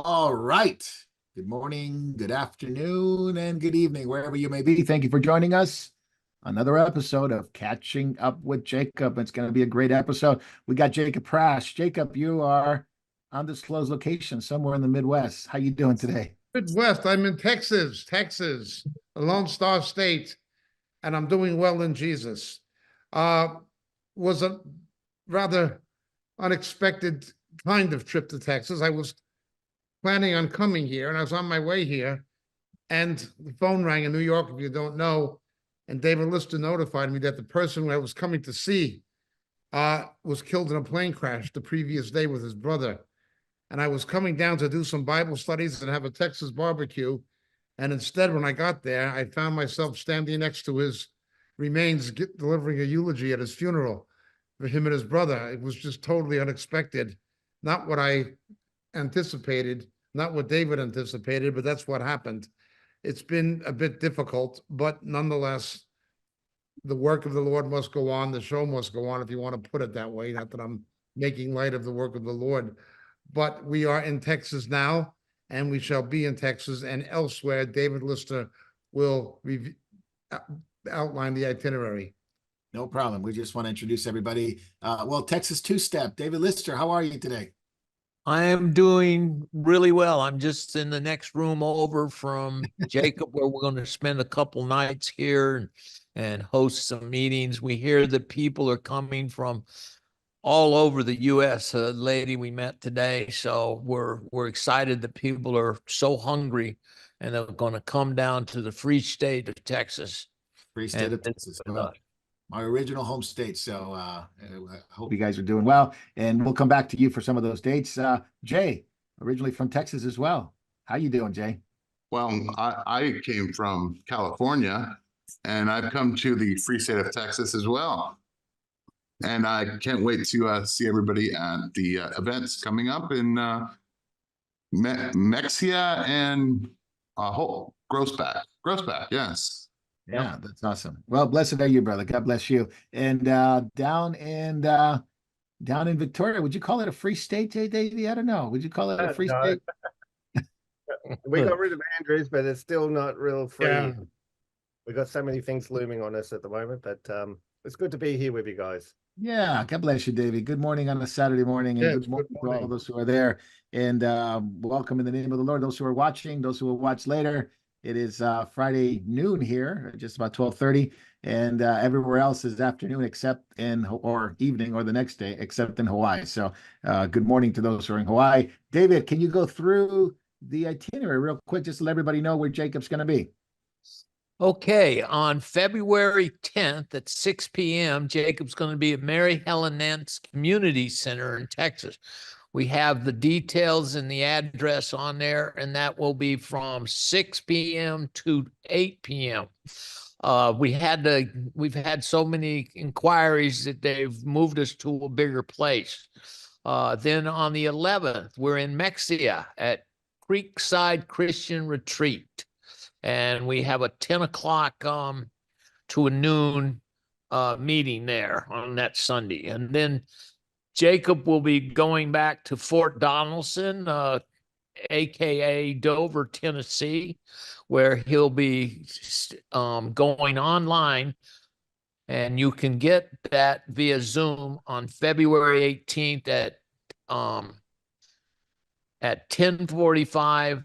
All right. Good morning, good afternoon, and good evening, wherever you may be. Thank you for joining us. Another episode of Catching Up with Jacob. It's going to be a great episode. We got Jacob Prash. Jacob, you are undisclosed location somewhere in the Midwest. How you doing today? Midwest. I'm in Texas, a Lone Star State, and I'm doing well in Jesus. Uh, was a rather unexpected kind of trip to Texas. I was planning on coming here, and I was on my way here, and the phone rang in New York, if you don't know, and David Lister notified me that the person who I was coming to see was killed in a plane crash the previous day with his brother. And I was coming down to do some Bible studies and have a Texas barbecue. And instead, when I got there, I found myself standing next to his remains, delivering a eulogy at his funeral for him and his brother. It was just totally unexpected. Not what I anticipated, not what David anticipated, but that's what happened. It's been a bit difficult, but nonetheless, the work of the Lord must go on. The show must go on, if you want to put it that way. Not that I'm making light of the work of the Lord, but we are in Texas now, and we shall be in Texas and elsewhere. David Lister will outline the itinerary. No problem. We just want to introduce everybody. Texas Two-Step. David Lister, how are you today? I am doing really well. I'm just in the next room over from Jacob, where we're going to spend a couple nights here and host some meetings. We hear that people are coming from all over the U.S. A lady we met today, so we're excited that people are so hungry and they're going to come down to the free state of Texas. Free state of Texas. Well, my original home state. So I hope you guys are doing well, and we'll come back to you for some of those dates. Jay, originally from Texas as well. How you doing, Jay? Well, I came from California, and I've come to the free state of Texas as well. And I can't wait to see everybody at the events coming up in Mexia and Grossback. Grossback, yes. Yeah, that's awesome. Well, blessed are you, brother. God bless you. And down in Victoria, would you call it a free state, Jay Davey? I don't know. Would you call it a free state? We got rid of Andrews, but it's still not real free. Yeah. We got so many things looming on us at the moment, but it's good to be here with you guys. Yeah, God bless you, Davey. Good morning on a Saturday morning, and good morning to all those who are there. And welcome in the name of the Lord. Those who are watching, those who will watch later. It is Friday noon here, just about 12:30, and everywhere else is afternoon or evening or the next day, except in Hawaii. So good morning to those who are in Hawaii. David, can you go through the itinerary real quick, just to let everybody know where Jacob's going to be? Okay, on February 10th at 6 p.m., Jacob's going to be at Mary Helen Nance Community Center in Texas. We have the details and the address on there, and that will be from 6 p.m. to 8 p.m. We've had so many inquiries that they've moved us to a bigger place. Then on the 11th, we're in Mexia at Creekside Christian Retreat, and we have a 10 o'clock to a noon meeting there on that Sunday. And then Jacob will be going back to Fort Donaldson, aka Dover, Tennessee, where he'll be going online, and you can get that via Zoom on February 18th at 10:45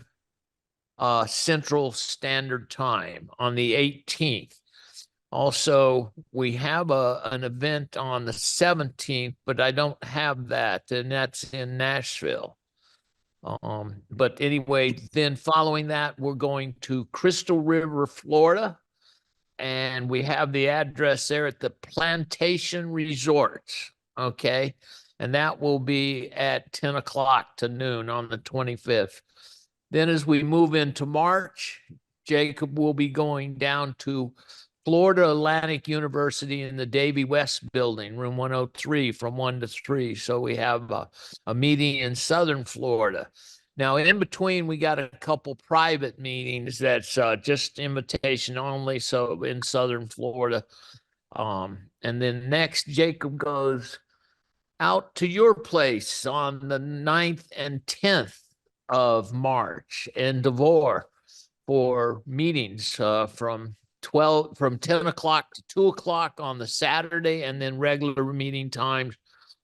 Central Standard Time on the 18th. Also, we have an event on the 17th, but I don't have that, and that's in Nashville. But anyway, then following that, we're going to Crystal River, Florida, and we have the address there at the Plantation Resort, okay? And that will be at 10 o'clock to noon on the 25th. Then as we move into March, Jacob will be going down to Florida Atlantic University in the Davy West building, room 103, from 1 to 3. So we have a meeting in Southern Florida. Now, in between, we got a couple private meetings that's just invitation only, so in Southern Florida. And then next, Jacob goes out to your place on the 9th and 10th of March in Devore for meetings from 10 o'clock to 2 o'clock on the Saturday, and then regular meeting times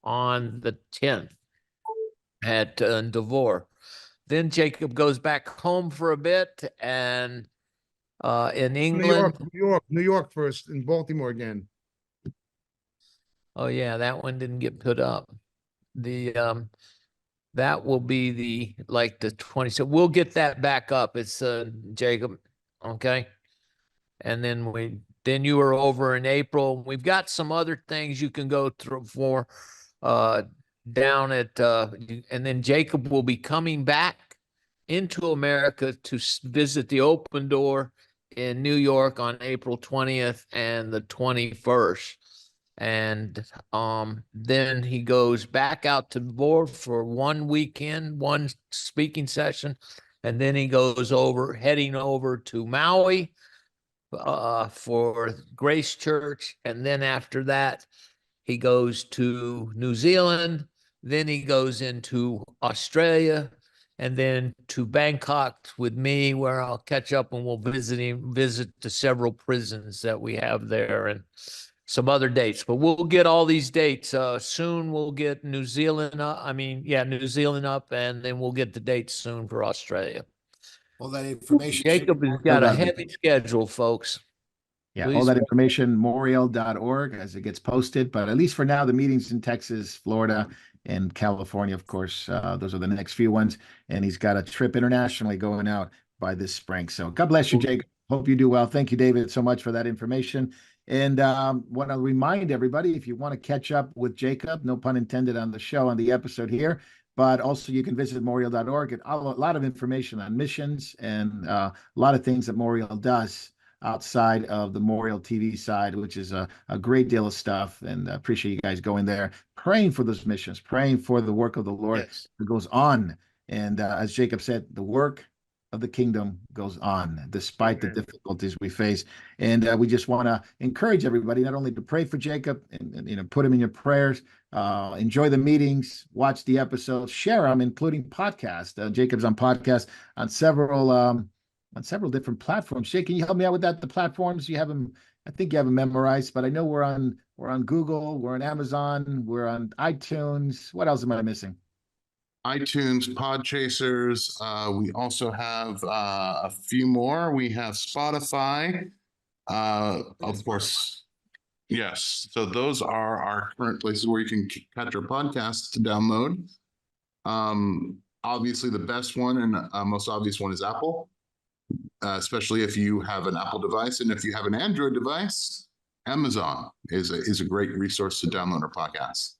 on the 10th at Devore. Then Jacob goes back home for a bit, and in England. New York first, in Baltimore again. Oh yeah, that one didn't get put up. The that will be the 20. So we'll get that back up. It's Jacob, okay. And then you were over in April. We've got some other things you can go through for down at and then Jacob will be coming back into America to visit the Open Door in New York on April 20th and the 21st. And then he goes back out to Devore for one weekend, one speaking session, and then he goes heading over to Maui for Grace Church, and then after that he goes to New Zealand, then he goes into Australia, and then to Bangkok with me, where I'll catch up and we'll visit the several prisons that we have there and some other dates. But we'll get all these dates soon. We'll get New Zealand up. New Zealand up, and then we'll get the dates soon for Australia. All that information. Jacob has got a heavy schedule, folks. Yeah, all that information, moriel.org, as it gets posted. But at least for now, the meetings in Texas, Florida, and California, of course, those are the next few ones. And he's got a trip internationally going out by this spring. So God bless you, Jacob. Hope you do well. Thank you, David, so much for that information. And want to remind everybody, if you want to catch up with Jacob, no pun intended on the show, on the episode here, but also you can visit moriel.org, get a lot of information on missions and a lot of things that Moriel does outside of the Moriel TV side, which is a great deal of stuff. And I appreciate you guys going there, praying for those missions, praying for the work of the Lord that goes on. And as Jacob said, the work of the kingdom goes on despite the difficulties we face. And we just want to encourage everybody not only to pray for Jacob and put him in your prayers, enjoy the meetings, watch the episodes, share them, including podcast. Jacob's on podcast on several different platforms. Jake, can you help me out with that? The platforms you have them, I think you have them memorized, but I know we're on Google, we're on Amazon, we're on iTunes. What else am I missing? iTunes, Podchasers. We also have a few more. We have Spotify, of course. Yes. So those are our current places where you can catch our podcasts to download. Obviously, the best one and most obvious one is Apple, especially if you have an Apple device. And if you have an Android device, Amazon is a great resource to download our podcasts.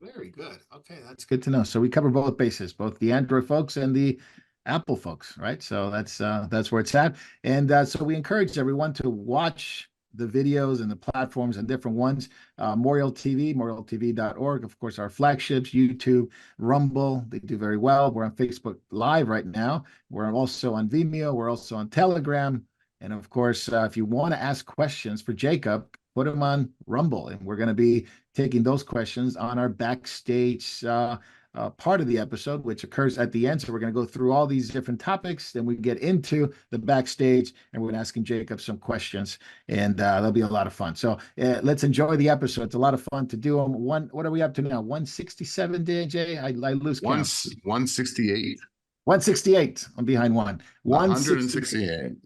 Very good. Okay, that's good to know. So we cover both bases, both the Android folks and the Apple folks, right? So that's where it's at. And so we encourage everyone to watch the videos and the platforms and different ones. Moriel TV, morieltv.org, of course, our flagships, YouTube, Rumble, they do very well. We're on Facebook Live right now. We're also on Vimeo. We're also on Telegram. And of course, if you want to ask questions for Jacob, put them on Rumble. And we're going to be taking those questions on our backstage part of the episode, which occurs at the end. So we're going to go through all these different topics. Then we get into the backstage and we're asking Jacob some questions, and that'll be a lot of fun. So let's enjoy the episode. It's a lot of fun to do them. What are we up to now? 167, DJ? I lose count. 168. 168. I'm behind one. 168.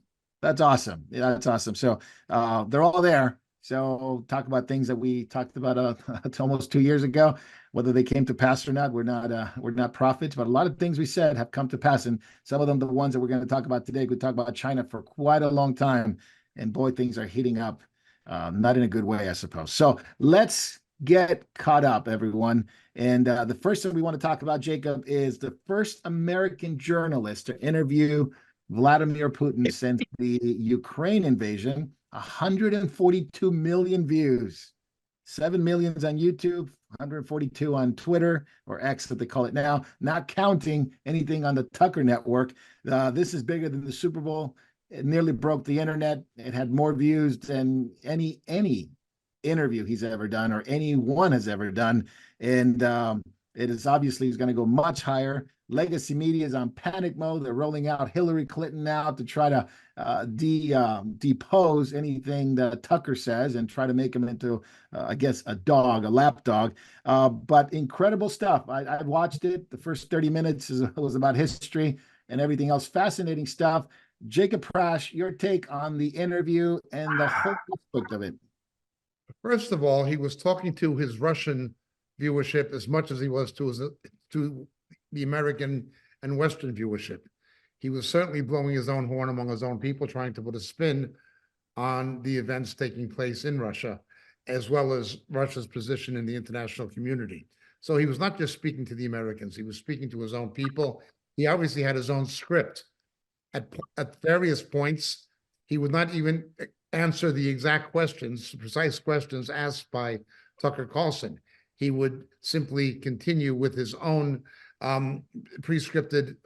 That's awesome. Yeah, that's awesome. So they're all there. So talk about things that we talked about almost 2 years ago, whether they came to pass or not. We're not prophets, but a lot of things we said have come to pass. And some of them, the ones that we're going to talk about today, we talk about China for quite a long time. And boy, things are heating up, not in a good way, I suppose. So let's get caught up, everyone. And the first thing we want to talk about, Jacob, is the first American journalist to interview Vladimir Putin since the Ukraine invasion. 142 million views, 7 million on YouTube, 142 on Twitter, or X that they call it now, not counting anything on the Tucker network. This is bigger than the Super Bowl. It nearly broke the internet. It had more views than any interview he's ever done or anyone has ever done. And It is obviously going to go much higher. Legacy media is on panic mode. They're rolling out Hillary Clinton now to try to depose anything that Tucker says and try to make him into, I guess, a dog, a lap dog. But incredible stuff. I watched it. The first 30 minutes was about history and everything else. Fascinating stuff. Jacob Prasch, your take on the interview and the whole aspect of it. First of all, he was talking to his Russian viewership as much as he was to the American and Western viewership. He was certainly blowing his own horn among his own people, trying to put a spin on the events taking place in Russia, as well as Russia's position in the international community. So he was not just speaking to the Americans, he was speaking to his own people. He obviously had his own script. At various points, he would not even answer the exact questions, precise questions asked by Tucker Carlson. He would simply continue with his own prescripted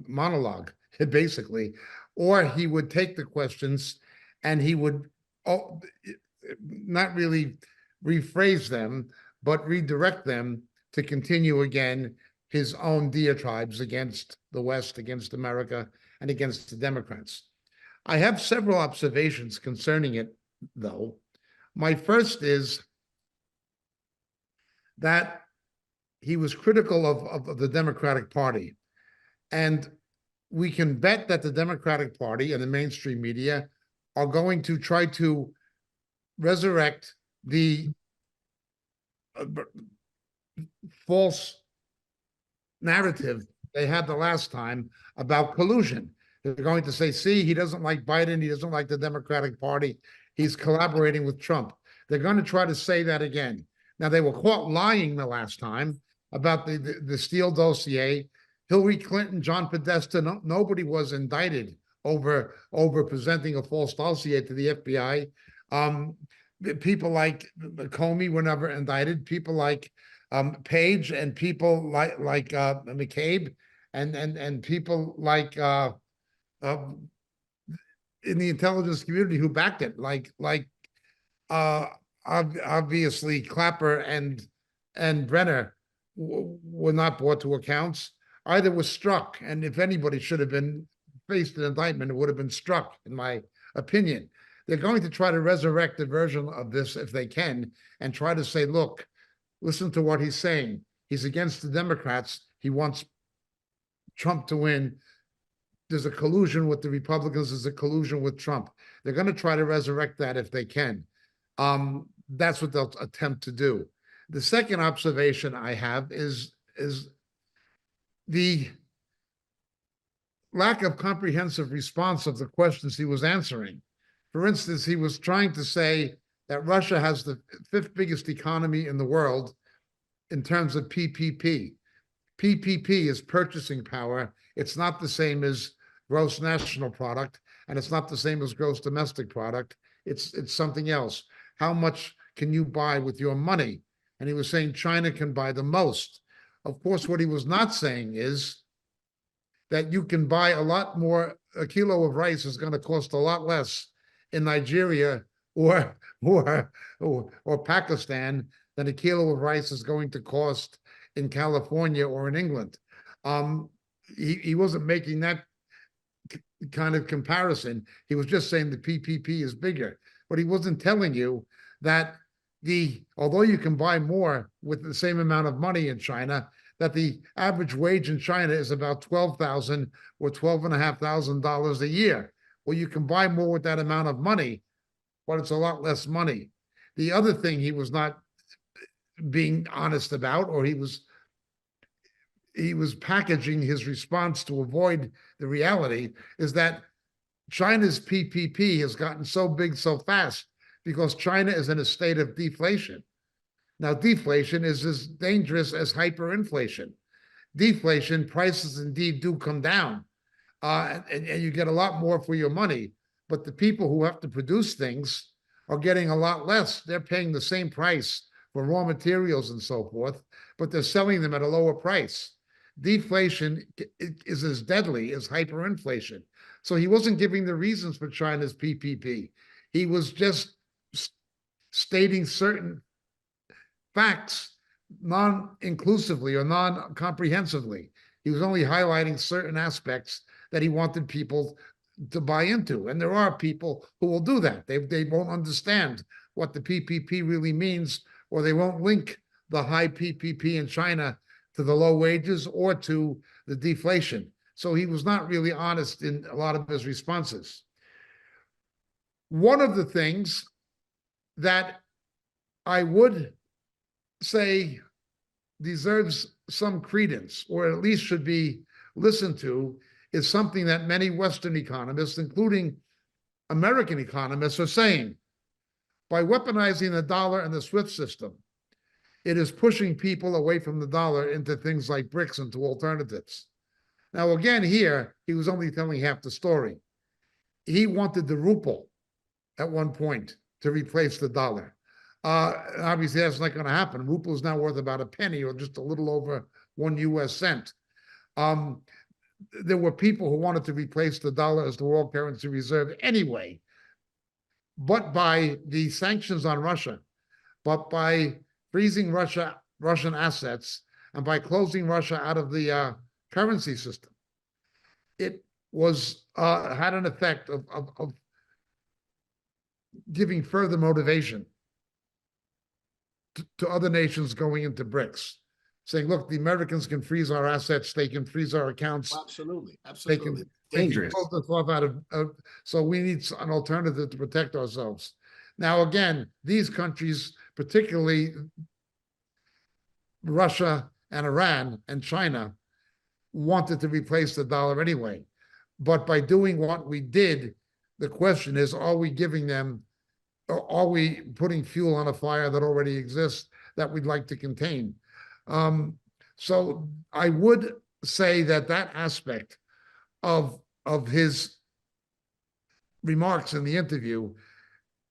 monologue, basically, or he would take the questions and he would not really rephrase them, but redirect them to continue again his own diatribes against the West, against America, and against the Democrats. I have several observations concerning it, though. My first is that he was critical of the Democratic Party. And we can bet that the Democratic Party and the mainstream media are going to try to resurrect the false narrative they had the last time about collusion. They're going to say, see, he doesn't like Biden. He doesn't like the Democratic Party. He's collaborating with Trump. They're going to try to say that again. Now, they were caught lying the last time about the Steele dossier. Hillary Clinton, John Podesta, nobody was indicted over presenting a false dossier to the FBI. People like Comey were never indicted. People like Page and people like McCabe and people like in the intelligence community who backed it, obviously Clapper and Brenner were not brought to accounts. Either was struck, and if anybody should have been faced an indictment, it would have been Strzok, in my opinion. They're going to try to resurrect a version of this if they can, and try to say, look, listen to what he's saying. He's against the Democrats. He wants Trump to win. There's a collusion with the Republicans. There's a collusion with Trump. They're going to try to resurrect that if they can. That's what they'll attempt to do. The second observation I have is the lack of comprehensive response of the questions he was answering. For instance, he was trying to say that Russia has the 5th biggest economy in the world in terms of PPP. PPP is purchasing power. It's not the same as gross national product, and it's not the same as gross domestic product. It's something else. How much can you buy with your money? And he was saying China can buy the most. Of course, what he was not saying is that you can buy a lot more. A kilo of rice is going to cost a lot less in Nigeria or Pakistan than a kilo of rice is going to cost in California or in England. He wasn't making that kind of comparison. He was just saying the PPP is bigger, but he wasn't telling you that although you can buy more with the same amount of money in China, that the average wage in China is about $12,000 or $12,500 a year. Well, you can buy more with that amount of money, but it's a lot less money. The other thing he was not being honest about, or he was packaging his response to avoid the reality, is that China's PPP has gotten so big so fast because China is in a state of deflation. Now, deflation is as dangerous as hyperinflation. Deflation, prices indeed do come down, and you get a lot more for your money, but the people who have to produce things are getting a lot less. They're paying the same price for raw materials and so forth, but they're selling them at a lower price. Deflation is as deadly as hyperinflation. So he wasn't giving the reasons for China's PPP. He was just stating certain facts non-inclusively or non-comprehensively. He was only highlighting certain aspects that he wanted people to buy into. And there are people who will do that. They won't understand what the PPP really means, or they won't link the high PPP in China to the low wages or to the deflation. So he was not really honest in a lot of his responses. One of the things that I would say deserves some credence, or at least should be listened to, is something that many Western economists, including American economists, are saying. By weaponizing the dollar and the SWIFT system, it is pushing people away from the dollar into things like BRICS and to alternatives. Now, again, here, he was only telling half the story. He wanted the ruble at one point to replace the dollar. Obviously, that's not going to happen. Ruble is now worth about a penny, or just a little over 1 US cent. There were people who wanted to replace the dollar as the world currency reserve anyway. But by the sanctions on Russia, but by freezing Russian assets, and by closing Russia out of the currency system, it was had an effect of giving further motivation to other nations going into BRICS, saying, look, the Americans can freeze our assets, they can freeze our accounts. Absolutely. They can Dangerous. pull the stuff out of, so we need an alternative to protect ourselves. Now, again, these countries, particularly Russia and Iran and China, wanted to replace the dollar anyway. But by doing what we did, the question is, are we giving them, or are we putting fuel on a fire that already exists that we'd like to contain? So I would say that that aspect of his remarks in the interview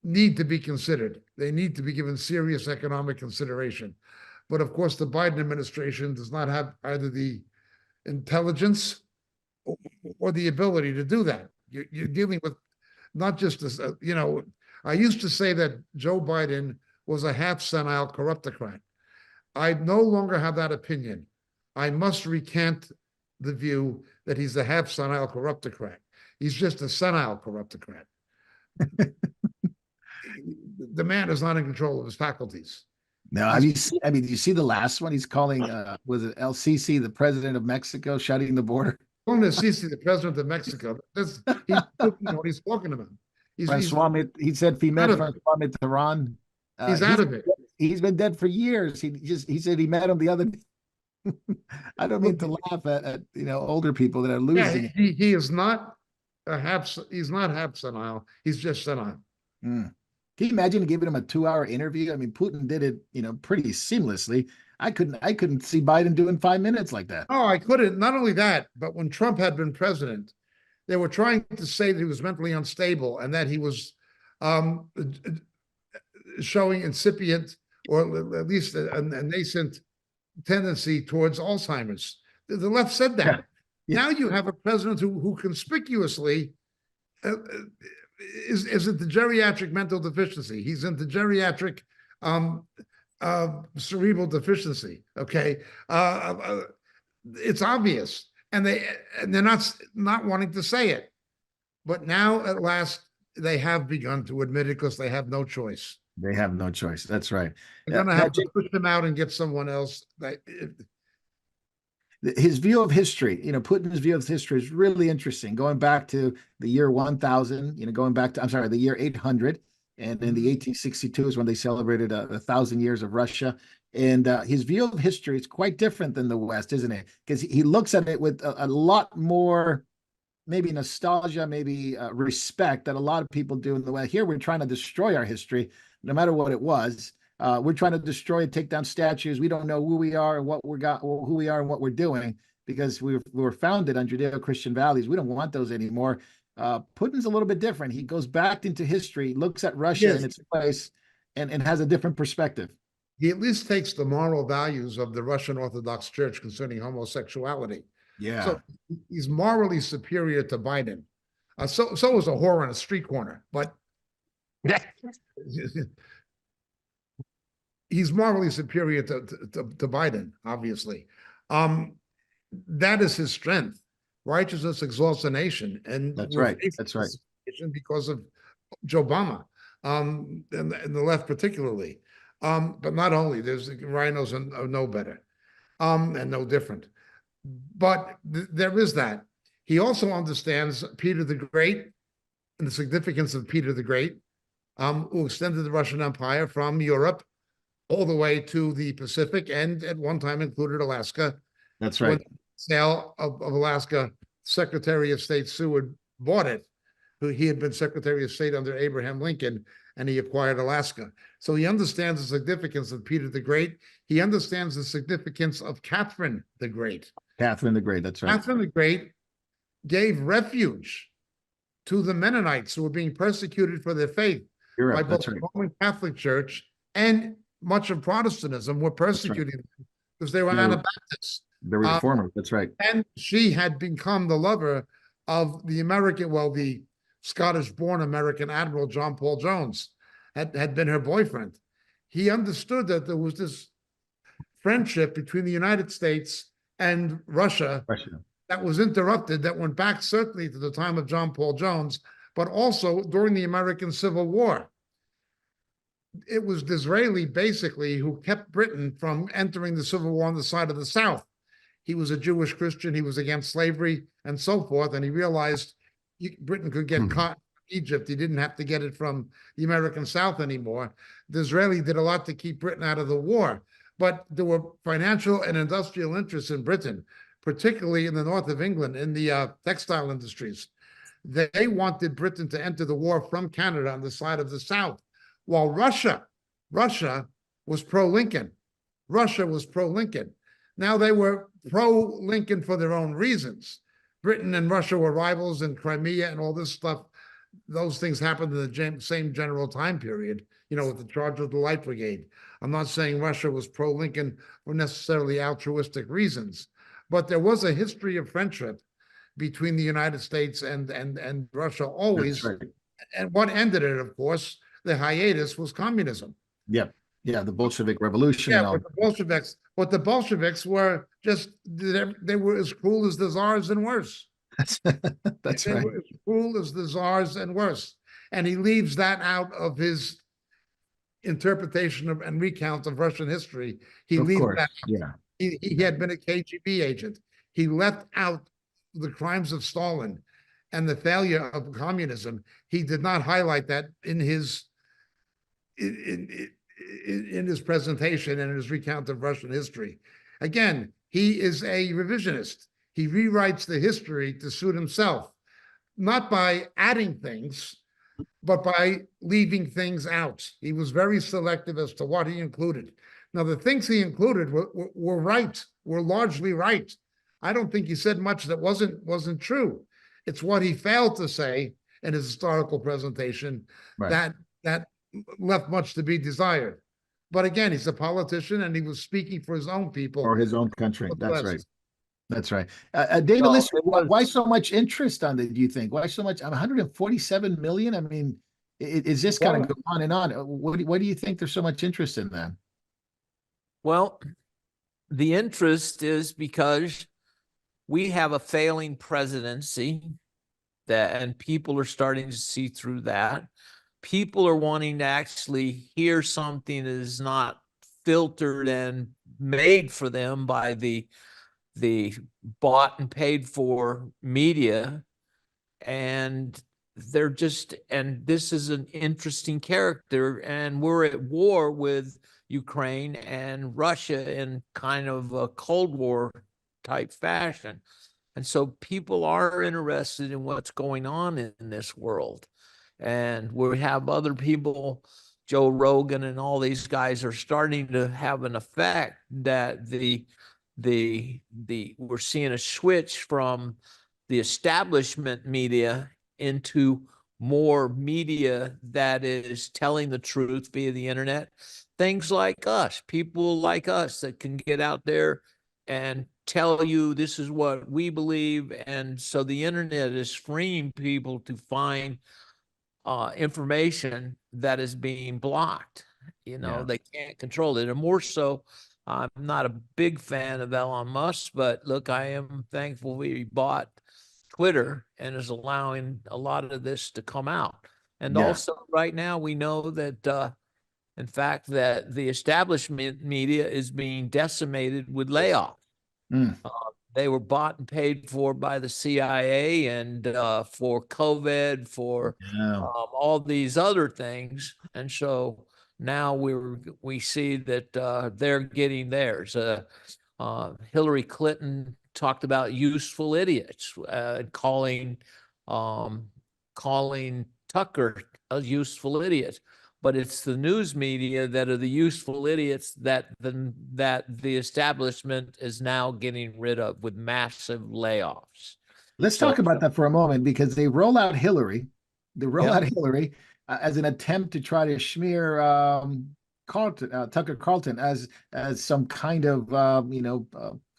need to be considered. They need to be given serious economic consideration. But of course, the Biden administration does not have either the intelligence or the ability to do that. You're dealing with not just this, I used to say that Joe Biden was a half senile corruptocrat. I no longer have that opinion. I must recant the view that he's a half senile corruptocrat. He's just a senile corruptocrat. The man is not in control of his faculties. No, have you seen, do you see the last one? He's calling, was it El Sisi, the president of Mexico, shutting the border? Calling El Sisi, the president of Mexico. He's what he's talking about. He said, if he met Francois Mitterrand, he's out of it. He's been dead for years. He said he met him the other day. I don't mean to laugh at older people that are losing. Yeah, he is not he's not half senile. He's just senile. Mm. Can you imagine giving him a 2-hour interview? I mean, Putin did it, pretty seamlessly. I couldn't see Biden doing 5 minutes like that. Oh, I couldn't. Not only that, but when Trump had been president, they were trying to say that he was mentally unstable and that he was showing incipient, or at least a nascent tendency towards Alzheimer's. The left said that. Yeah. Yeah. Now you have a president who conspicuously is into geriatric mental deficiency. He's into geriatric cerebral deficiency. Okay, it's obvious, and they're not wanting to say it, but now at last they have begun to admit it because they have no choice. They have no choice. That's right. They're going to have to push them out and get someone else. His view of history, Putin's view of history is really interesting. Going back to the year 1000, going back to, the year 800. And in the 1862 is when they celebrated 1,000 years of Russia. And his view of history is quite different than the West, isn't it? Because he looks at it with a lot more, maybe nostalgia, maybe respect that a lot of people do in the West. Here, we're trying to destroy our history, no matter what it was. We're trying to destroy and take down statues. We don't know who we are and who we are and what we're doing, because we were founded on Judeo-Christian values. We don't want those anymore. Putin's a little bit different. He goes back into history, looks at Russia in its place, and has a different perspective. He at least takes the moral values of the Russian Orthodox Church concerning homosexuality. Yeah. So he's morally superior to Biden. So is a whore on a street corner, but he's morally superior to Biden, obviously. That is his strength. Righteousness exalts a nation, and That's we're right. facing That's right. this situation because of Joe Obama, and the left particularly. But not only, there's rhinos are no better, and no different. But there is that. He also understands Peter the Great and the significance of Peter the Great, who extended the Russian Empire from Europe all the way to the Pacific, and at one time included Alaska. That's right. When the sale of Alaska, Secretary of State Seward bought it. He had been Secretary of State under Abraham Lincoln, and he acquired Alaska. So he understands the significance of Peter the Great. He understands the significance of Catherine the Great. Catherine the Great, that's right. Catherine the Great gave refuge to the Mennonites who were being persecuted for their faith by both the Roman Catholic Church and much of Protestantism were persecuting them because they were Anabaptists. They were reformers, that's right. And she had become the lover of the Scottish-born American Admiral John Paul Jones, had been her boyfriend. He understood that there was this friendship between the United States and Russia that was interrupted, that went back certainly to the time of John Paul Jones, but also during the American Civil War. It was Disraeli, basically, who kept Britain from entering the Civil War on the side of the South. He was a Jewish Christian, he was against slavery and so forth, and he realized Britain could get cotton from Egypt. He didn't have to get it from the American South anymore. Disraeli did a lot to keep Britain out of the war, but there were financial and industrial interests in Britain, particularly in the north of England, in the textile industries. They wanted Britain to enter the war from Canada on the side of the South, while Russia was pro-Lincoln. Russia was pro-Lincoln. Now they were pro-Lincoln for their own reasons. Britain and Russia were rivals in Crimea and all this stuff. Those things happened in the same general time period, with the charge of the Light Brigade. I'm not saying Russia was pro-Lincoln for necessarily altruistic reasons, but there was a history of friendship between the United States and Russia always. That's right. And what ended it, of course, the hiatus, was communism. Yeah, the Bolshevik Revolution. Yeah, but the Bolsheviks were just, they were as cruel as the Tsars and worse. That's they right. were as cruel as the Tsars and worse. And he leaves that out of his interpretation of and recount of Russian history. He leaves that out. Yeah. He had been a KGB agent. He left out the crimes of Stalin and the failure of communism. He did not highlight that in his presentation and in his recount of Russian history. Again, he is a revisionist. He rewrites the history to suit himself, not by adding things, but by leaving things out. He was very selective as to what he included. Now, the things he included were right, were largely right. I don't think he said much that wasn't true. It's what he failed to say in his historical presentation that left much to be desired. But again, he's a politician, and he was speaking for his own people. Or his own country. That's right. That's right. David, listen, why so much interest on it, do you think? Why so much? 147 million? I mean, is this kind of go on and on? Why do you think there's so much interest in that? Well, the interest is because we have a failing presidency, and people are starting to see through that. People are wanting to actually hear something that is not filtered and made for them by the bought and paid for media. And this is an interesting character, and we're at war with Ukraine and Russia in kind of a Cold War type fashion. And so people are interested in what's going on in this world. And we have other people, Joe Rogan and all these guys, are starting to have an effect that we're seeing a switch from the establishment media into more media that is telling the truth via the internet. Things like us, people like us that can get out there and tell you this is what we believe. And so the internet is freeing people to find information that is being blocked. You know, Yeah. they can't control it. And more so, I'm not a big fan of Elon Musk, but look, I am thankful he bought Twitter and is allowing a lot of this to come out. And Yeah. also right now we know that in fact that the establishment media is being decimated with layoffs. Mm. They were bought and paid for by the CIA and for COVID, for Yeah. all these other things. And so now we see that they're getting theirs. Hillary Clinton talked about useful idiots, calling Tucker a useful idiot. But it's the news media that are the useful idiots that the establishment is now getting rid of with massive layoffs. Let's So talk about that for a moment, because they roll out Hillary. They roll Yep. out Hillary as an attempt to try to smear Tucker Carlton as some kind of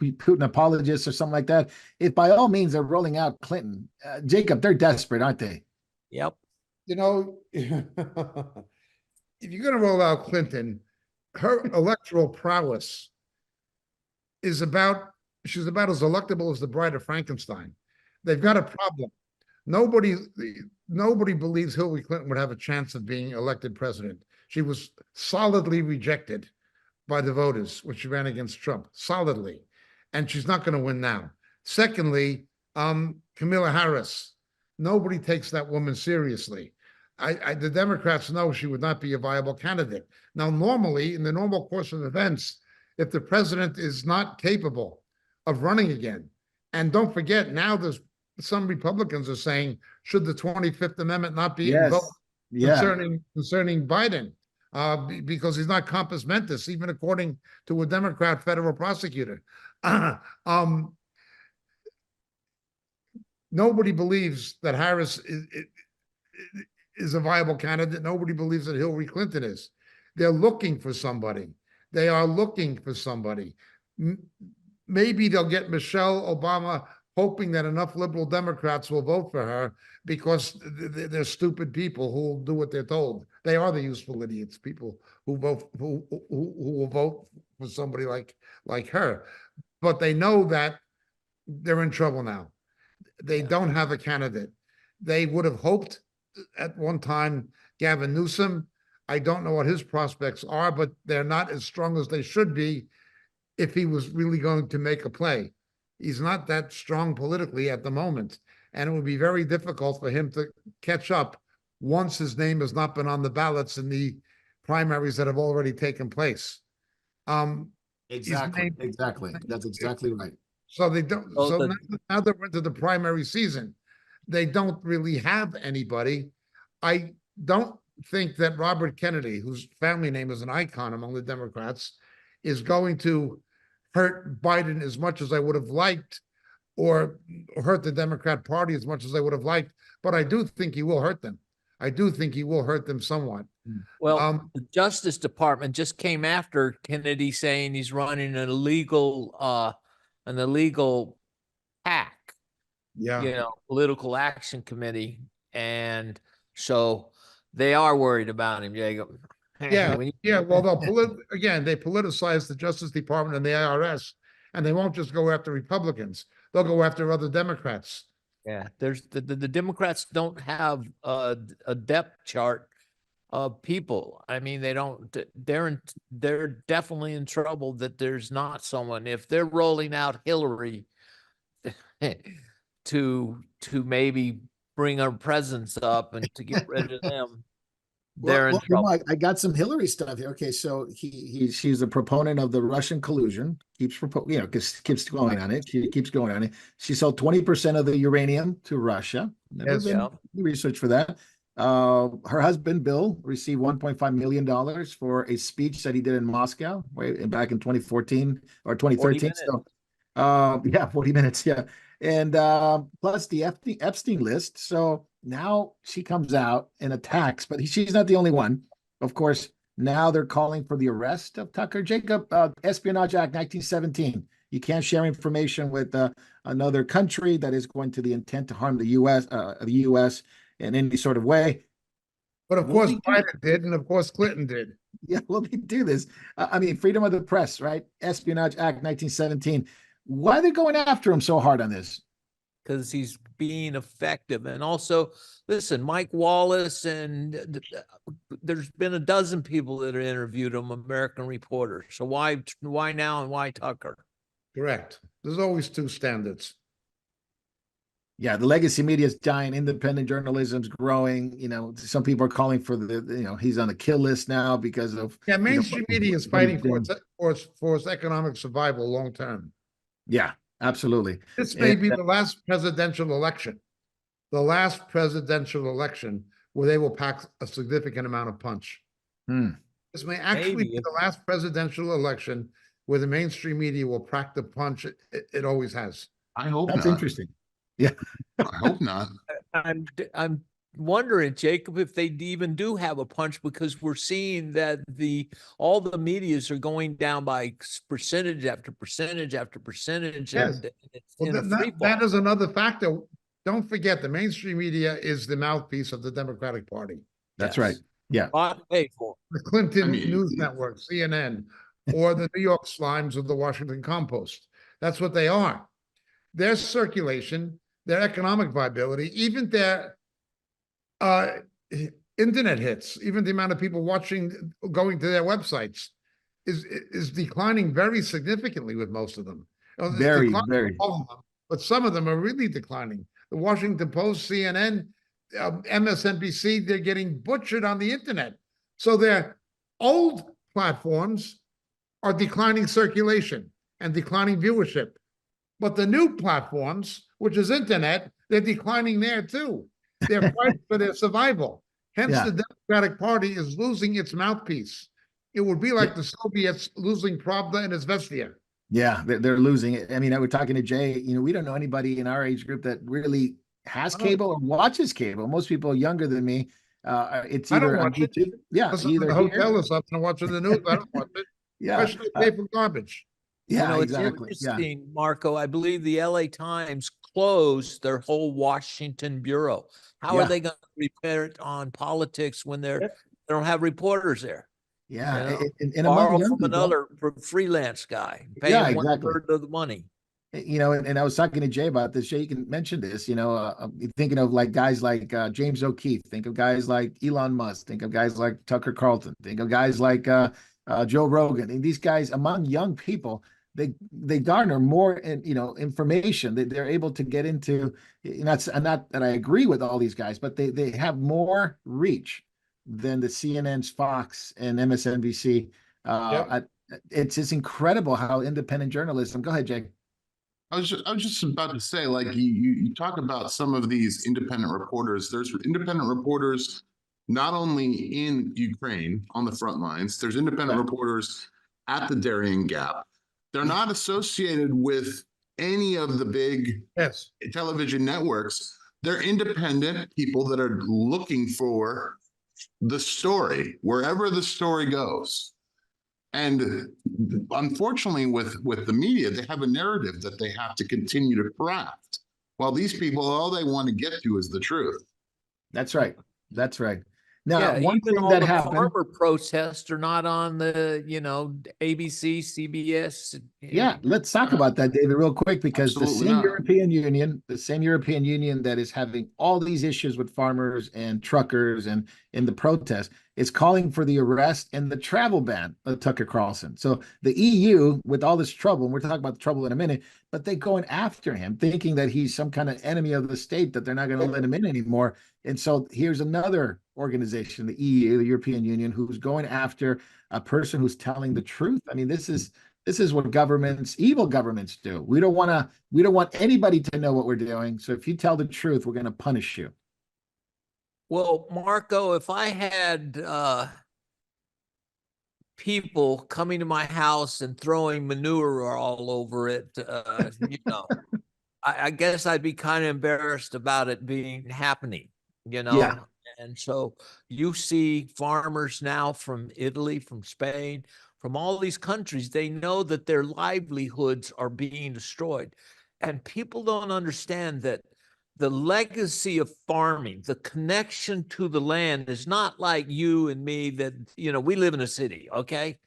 Putin apologist or something like that. If by all means they're rolling out Clinton, Jacob, they're desperate, aren't they? Yep. You know, if you're going to roll out Clinton, her electoral prowess is she's about as electable as the Bride of Frankenstein. They've got a problem. Nobody believes Hillary Clinton would have a chance of being elected president. She was solidly rejected by the voters when she ran against Trump, solidly. And she's not going to win now. Secondly, Kamala Harris. Nobody takes that woman seriously. The Democrats know she would not be a viable candidate. Now, normally, in the normal course of events, if the president is not capable of running again, and don't forget, now there's some Republicans are saying, should the 25th Amendment not be invoked concerning Biden, because he's not compos mentis, even according to a Democrat federal prosecutor. Nobody believes that Harris is a viable candidate. Nobody believes that Hillary Clinton is. They're looking for somebody. They are looking for somebody. Maybe they'll get Michelle Obama, hoping that enough liberal Democrats will vote for her, because they're stupid people who will do what they're told. They are the useful idiots, people who will vote for somebody like her. But they know that they're in trouble now. They don't have a candidate. They would have hoped at one time Gavin Newsom. I don't know what his prospects are, but they're not as strong as they should be if he was really going to make a play. He's not that strong politically at the moment, and it would be very difficult for him to catch up once his name has not been on the ballots in the primaries that have already taken place. Exactly. That's exactly right. So they don't. So now that we're into the primary season, they don't really have anybody. I don't think that Robert Kennedy, whose family name is an icon among the Democrats, is going to hurt Biden as much as I would have liked, or hurt the Democrat Party as much as I would have liked. But I do think he will hurt them. I do think he will hurt them somewhat. Well, the Justice Department just came after Kennedy, saying he's running an illegal PAC, political action committee, and so they are worried about him, Jacob. Yeah. Well, they politicize the Justice Department and the IRS, and they won't just go after Republicans. They'll go after other Democrats. Yeah, there's the Democrats don't have a depth chart of people. I mean, they don't. They're definitely in trouble that there's not someone. If they're rolling out Hillary to maybe bring our presence up and to get rid of them, they're in trouble. I got some Hillary stuff here. Okay, so she's a proponent of the Russian collusion. Keeps going on it. She keeps going on it. She sold 20% of the uranium to Russia. Never been research for that. Her husband Bill received $1.5 million for a speech that he did in Moscow back in 2014 or 2013. So 40 minutes. Yeah. And plus the Epstein list. So now she comes out and attacks, but she's not the only one. Of course, now they're calling for the arrest of Tucker. Jacob, Espionage Act 1917. You can't share information with another country that is going to the intent to harm the U.S. In any sort of way. But of course, Biden did, and of course, Clinton did. Yeah, let me do this. I mean, freedom of the press, right? Espionage Act 1917. Why are they going after him so hard on this? Because he's being effective. And also, listen, Mike Wallace, and there's been a dozen people that have interviewed him, American reporters. So why now and why Tucker? Correct. There's always two standards. Yeah, the legacy media is dying. Independent journalism's growing. You know, some people are calling for he's on the kill list now because of. Yeah, mainstream media is fighting for its economic survival long term. Yeah, absolutely. This may be the last presidential election. The last presidential election where they will pack a significant amount of punch. This may actually be the last presidential election where the mainstream media will pack the punch it always has. I hope that's not. Interesting. Yeah. I hope not. I'm wondering, Jacob, if they even do have a punch, because we're seeing that all the medias are going down by percentage after percentage after percentage. Yes. And it's Well, that is another factor. Don't forget, the mainstream media is the mouthpiece of the Democratic Party. That's right. Yeah. Paid for. The Clinton News Network, CNN, or the New York Slimes of the Washington Compost. That's what they are. Their circulation, their economic viability, even their internet hits, even the amount of people going to their websites is declining very significantly with most of them. Very. All of them, but some of them are really declining. The Washington Post, CNN, MSNBC, they're getting butchered on the internet. So their old platforms are declining circulation and declining viewership. But the new platforms, which is internet, they're declining there too. They're fighting for their survival. Hence, the Democratic Party is losing its mouthpiece. It would be like the Soviets losing Pravda and Izvestia. Yeah, they're losing it. I mean, I was talking to Jay. You know, we don't know anybody in our age group that really has cable or watches cable. Most people younger than me, it's either on YouTube. Yeah, either the hotel or something, watching the news. I don't watch it. Yeah, especially pay for garbage. Yeah, it's exactly. interesting, Marco. I believe the LA Times closed their whole Washington bureau. How are they going to report on politics when they don't have reporters there? Yeah, and among young people, another freelance guy, pay him exactly. 1/3 of the money. You know, and I was talking to Jay about this. Jay, you can mention this. You know, thinking of like guys like James O'Keefe. Think of guys like Elon Musk. Think of guys like Tucker Carlson. Think of guys like Joe Rogan. And these guys, among young people, they garner more information. They're able to get into. Not that I agree with all these guys, but they have more reach than the CNN's, Fox, and MSNBC. It's incredible how independent journalism. Go ahead, Jay. I was just about to say, like, you talk about some of these independent reporters. There's independent reporters not only in Ukraine on the front lines. There's independent reporters at the Darien Gap. They're not associated with any of the big television networks. They're independent people that are looking for the story wherever the story goes. And unfortunately, with the media, they have a narrative that they have to continue to craft. While these people, all they want to get to is the truth. That's right. That's right. Now, one thing that happened, farmer protests are not on the, ABC, CBS. Yeah, let's talk about that, David, real quick, because the same European Union that is having all these issues with farmers and truckers and in the protest is calling for the arrest and the travel ban of Tucker Carlson. So the EU, with all this trouble, and we're talking about the trouble in a minute, but they're going after him, thinking that he's some kind of enemy of the state, that they're not going to let him in anymore. And so here's another organization, the EU, the European Union, who's going after a person who's telling the truth. I mean, this is what evil governments do. We don't want anybody to know what we're doing. So if you tell the truth, we're going to punish you. Well, Marco, if I had people coming to my house and throwing manure all over it, I guess I'd be kind of embarrassed about it happening, Yeah. And so you see farmers now from Italy, from Spain, from all these countries, they know that their livelihoods are being destroyed. And people don't understand that the legacy of farming, the connection to the land is not like you and me that, we live in a city, okay?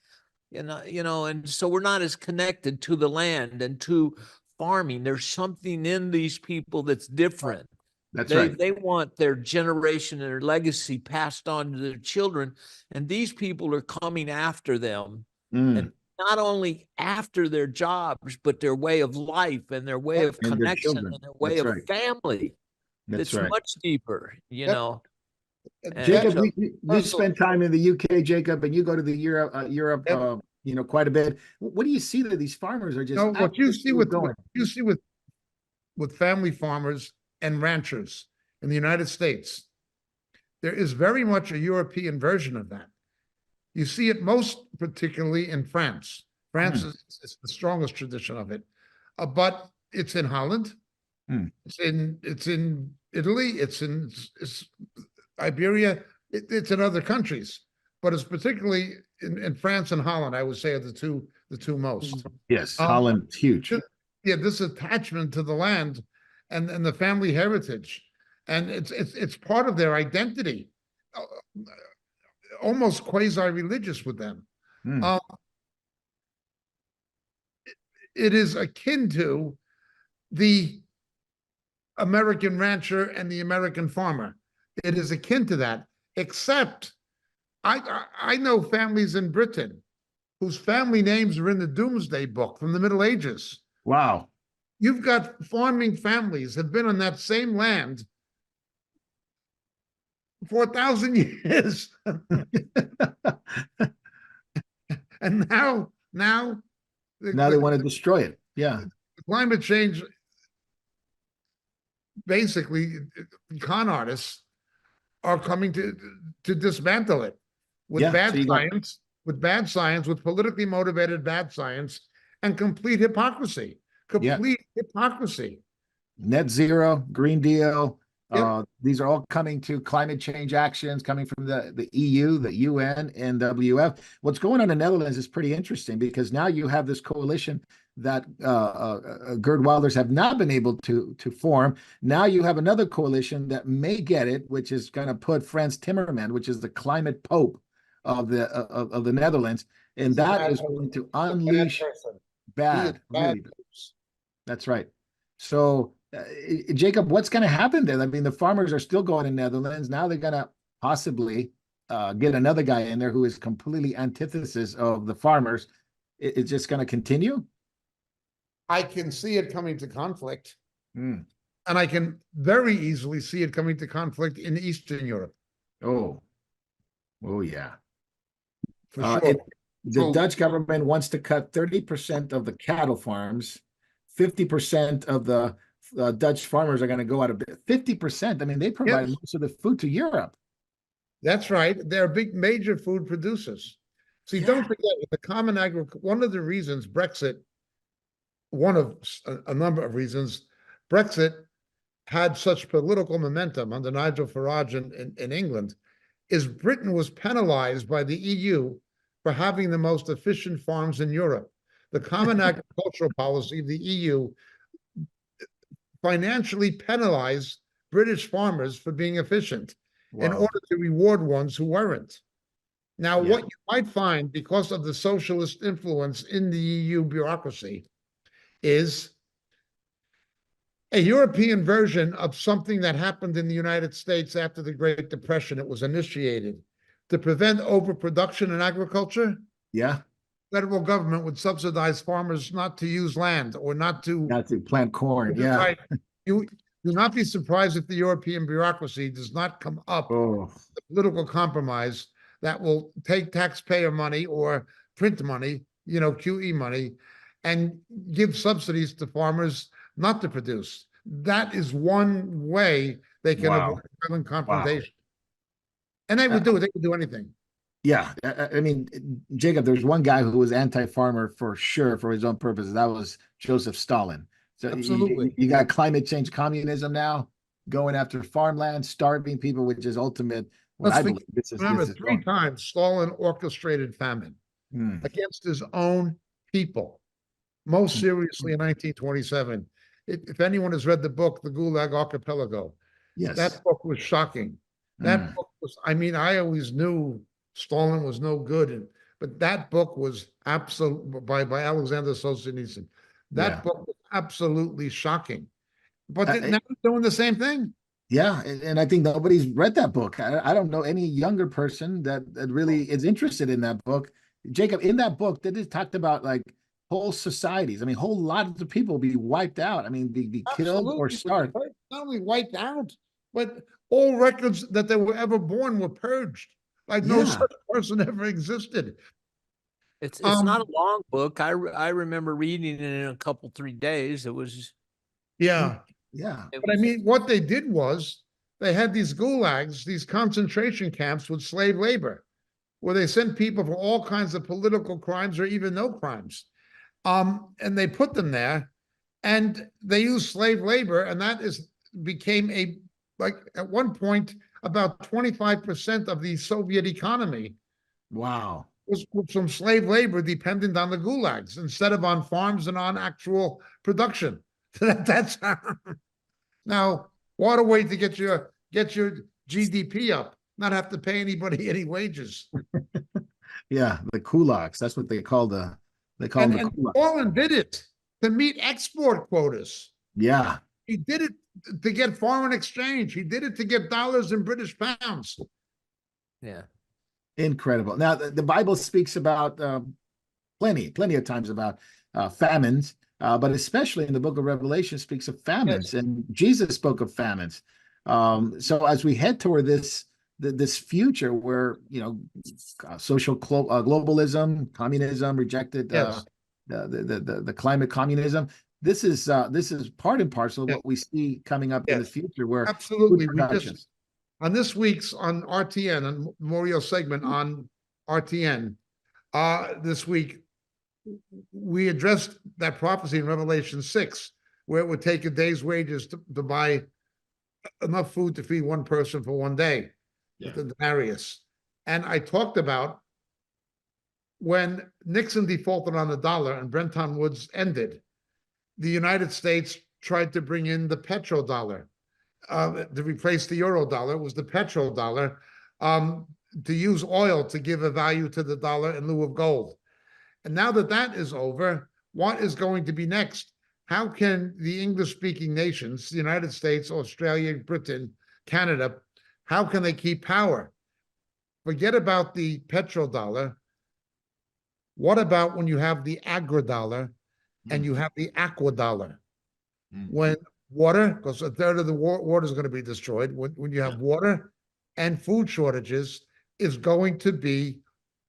And so we're not as connected to the land and to farming. There's something in these people that's different. That's They right. they want their generation and their legacy passed on to their children, and these people are coming after them, and not only after their jobs, but their way of life and their way of And their connection children. and their way That's of right. family. That's It's right. much deeper, And Jacob, so, you spent time in the UK, Jacob, and you go to the Europe, quite a bit. What do you see that these farmers are just What you see going? with family farmers and ranchers in the United States, there is very much a European version of that. You see it most particularly in France. France is the strongest tradition of it, but it's in Holland, it's in Italy, it's Iberia, it's in other countries, but it's particularly in France and Holland. I would say are the two most. Yes, Holland's huge. Yeah, this attachment to the land and the family heritage, and it's part of their identity, almost quasi-religious with them. It is akin to the American rancher and the American farmer. It is akin to that, except I know families in Britain whose family names are in the Doomsday Book from the Middle Ages. Wow. You've got farming families have been on that same land for 1,000 years. And now they want to destroy it. Yeah. Climate change, basically, con artists are coming to dismantle it with bad science, with politically motivated bad science, and complete hypocrisy. Hypocrisy. Net zero, Green Deal. These are all coming to climate change actions coming from the EU, the UN, and WWF. What's going on in the Netherlands is pretty interesting because now you have this coalition that Gerd Wilders have not been able to form. Now you have another coalition that may get it, which is going to put Frans Timmermans, which is the climate pope of the Netherlands, and that is going to unleash bad. That's right. So, Jacob, what's going to happen there? I mean, the farmers are still going in Netherlands. Now they're going to possibly get another guy in there who is completely antithesis of the farmers. It's just going to continue? I can see it coming to conflict. And I can very easily see it coming to conflict in Eastern Europe. Oh, yeah. For sure. The Dutch government wants to cut 30% of the cattle farms. 50% of the Dutch farmers are going to go out of 50%. I mean, they provide most of the food to Europe. That's right. They're big, major food producers. See, don't forget, the common agriculture, one of the reasons Brexit, one of a number of reasons, Brexit had such political momentum under Nigel Farage in England, is Britain was penalized by the EU for having the most efficient farms in Europe. The common agricultural policy of the EU financially penalized British farmers for being efficient in order to reward ones who weren't. Now, what you might find, because of the socialist influence in the EU bureaucracy, is a European version of something that happened in the United States after the Great Depression. It was initiated to prevent overproduction in agriculture. Yeah. Federal government would subsidize farmers not to use land or not to plant corn. Yeah. Right. You do not be surprised if the European bureaucracy does not come up with a political compromise that will take taxpayer money or print money, QE money, and give subsidies to farmers not to produce. That is one way they can avoid violent confrontation. And they would do it. They would do anything. Yeah. I mean, Jacob, there's one guy who was anti-farmer for sure for his own purposes. That was Joseph Stalin. So absolutely. You got climate change communism now going after farmland, starving people, which is ultimate. Remember, 3 times Stalin orchestrated famine against his own people. Most seriously in 1927. if anyone has read the book, The Gulag Archipelago, Yes. that book was shocking. That book was, I mean, I always knew Stalin was no good, but that book was absolute by Alexander Solzhenitsyn. That book was absolutely shocking. But now they're doing the same thing. Yeah, and I think nobody's read that book. I don't know any younger person that really is interested in that book. Jacob, in that book, they just talked about like whole societies. I mean, whole lot of people be wiped out. I mean, be killed or starved. Not only wiped out, but all records that they were ever born were purged. Like no such person ever existed. It's not a long book. I remember reading it in a couple 3 days. It was Yeah. But I mean, what they did was they had these gulags, these concentration camps with slave labor, where they sent people for all kinds of political crimes or even no crimes. And they put them there, and they used slave labor, and that became like at one point about 25% of the Soviet economy. Wow. Was from slave labor dependent on the gulags instead of on farms and on actual production. That's how. Now, what a way to get your GDP up, not have to pay anybody any wages. Yeah, the kulaks. That's what they call them the kulaks. Stalin did it to meet export quotas. Yeah. He did it to get foreign exchange. He did it to get dollars and British pounds. Yeah. Incredible. Now, the Bible speaks about plenty of times about famines, but especially in the book of Revelation speaks of famines, and Jesus spoke of famines. So as we head toward this future where, you know, social globalism, communism rejected, the climate communism, this is part and parcel of what we see coming up in the future, where absolutely on this week's on RTN, on Memorial segment on RTN, this week, we addressed that prophecy in Revelation 6, where it would take a day's wages to buy enough food to feed one person for one day, the denarius. And I talked about when Nixon defaulted on the dollar and Bretton Woods ended, the United States tried to bring in the petrodollar. To replace the euro dollar was the petrodollar, to use oil to give a value to the dollar in lieu of gold. And now that that is over, what is going to be next? How can the English-speaking nations, the United States, Australia, Britain, Canada, how can they keep power? Forget about the petrodollar. What about when you have the agrodollar and you have the aquadollar? When water, because a third of the water is going to be destroyed. When you have water and food shortages, is going to be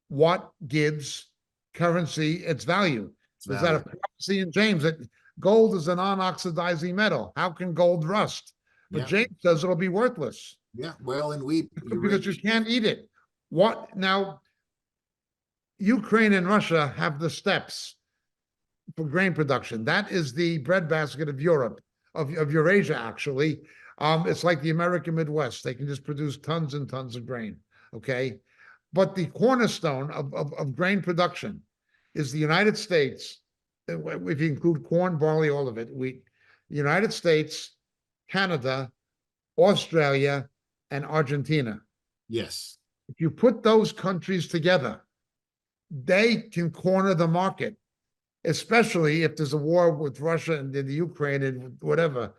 what gives currency its value. Is that a prophecy in James that gold is a non-oxidizing metal? How can gold rust? But James says it'll be worthless. Yeah, well, and because you can't eat it. What now? Ukraine and Russia have the steppes for grain production. That is the breadbasket of Europe. Of Eurasia, actually. It's like the American Midwest. They can just produce tons and tons of grain, okay? But the cornerstone of grain production is the United States, if you include corn, barley, all of it, wheat. United States, Canada, Australia, and Argentina. Yes. If you put those countries together, they can corner the market, especially if there's a war with Russia and the Ukraine and whatever.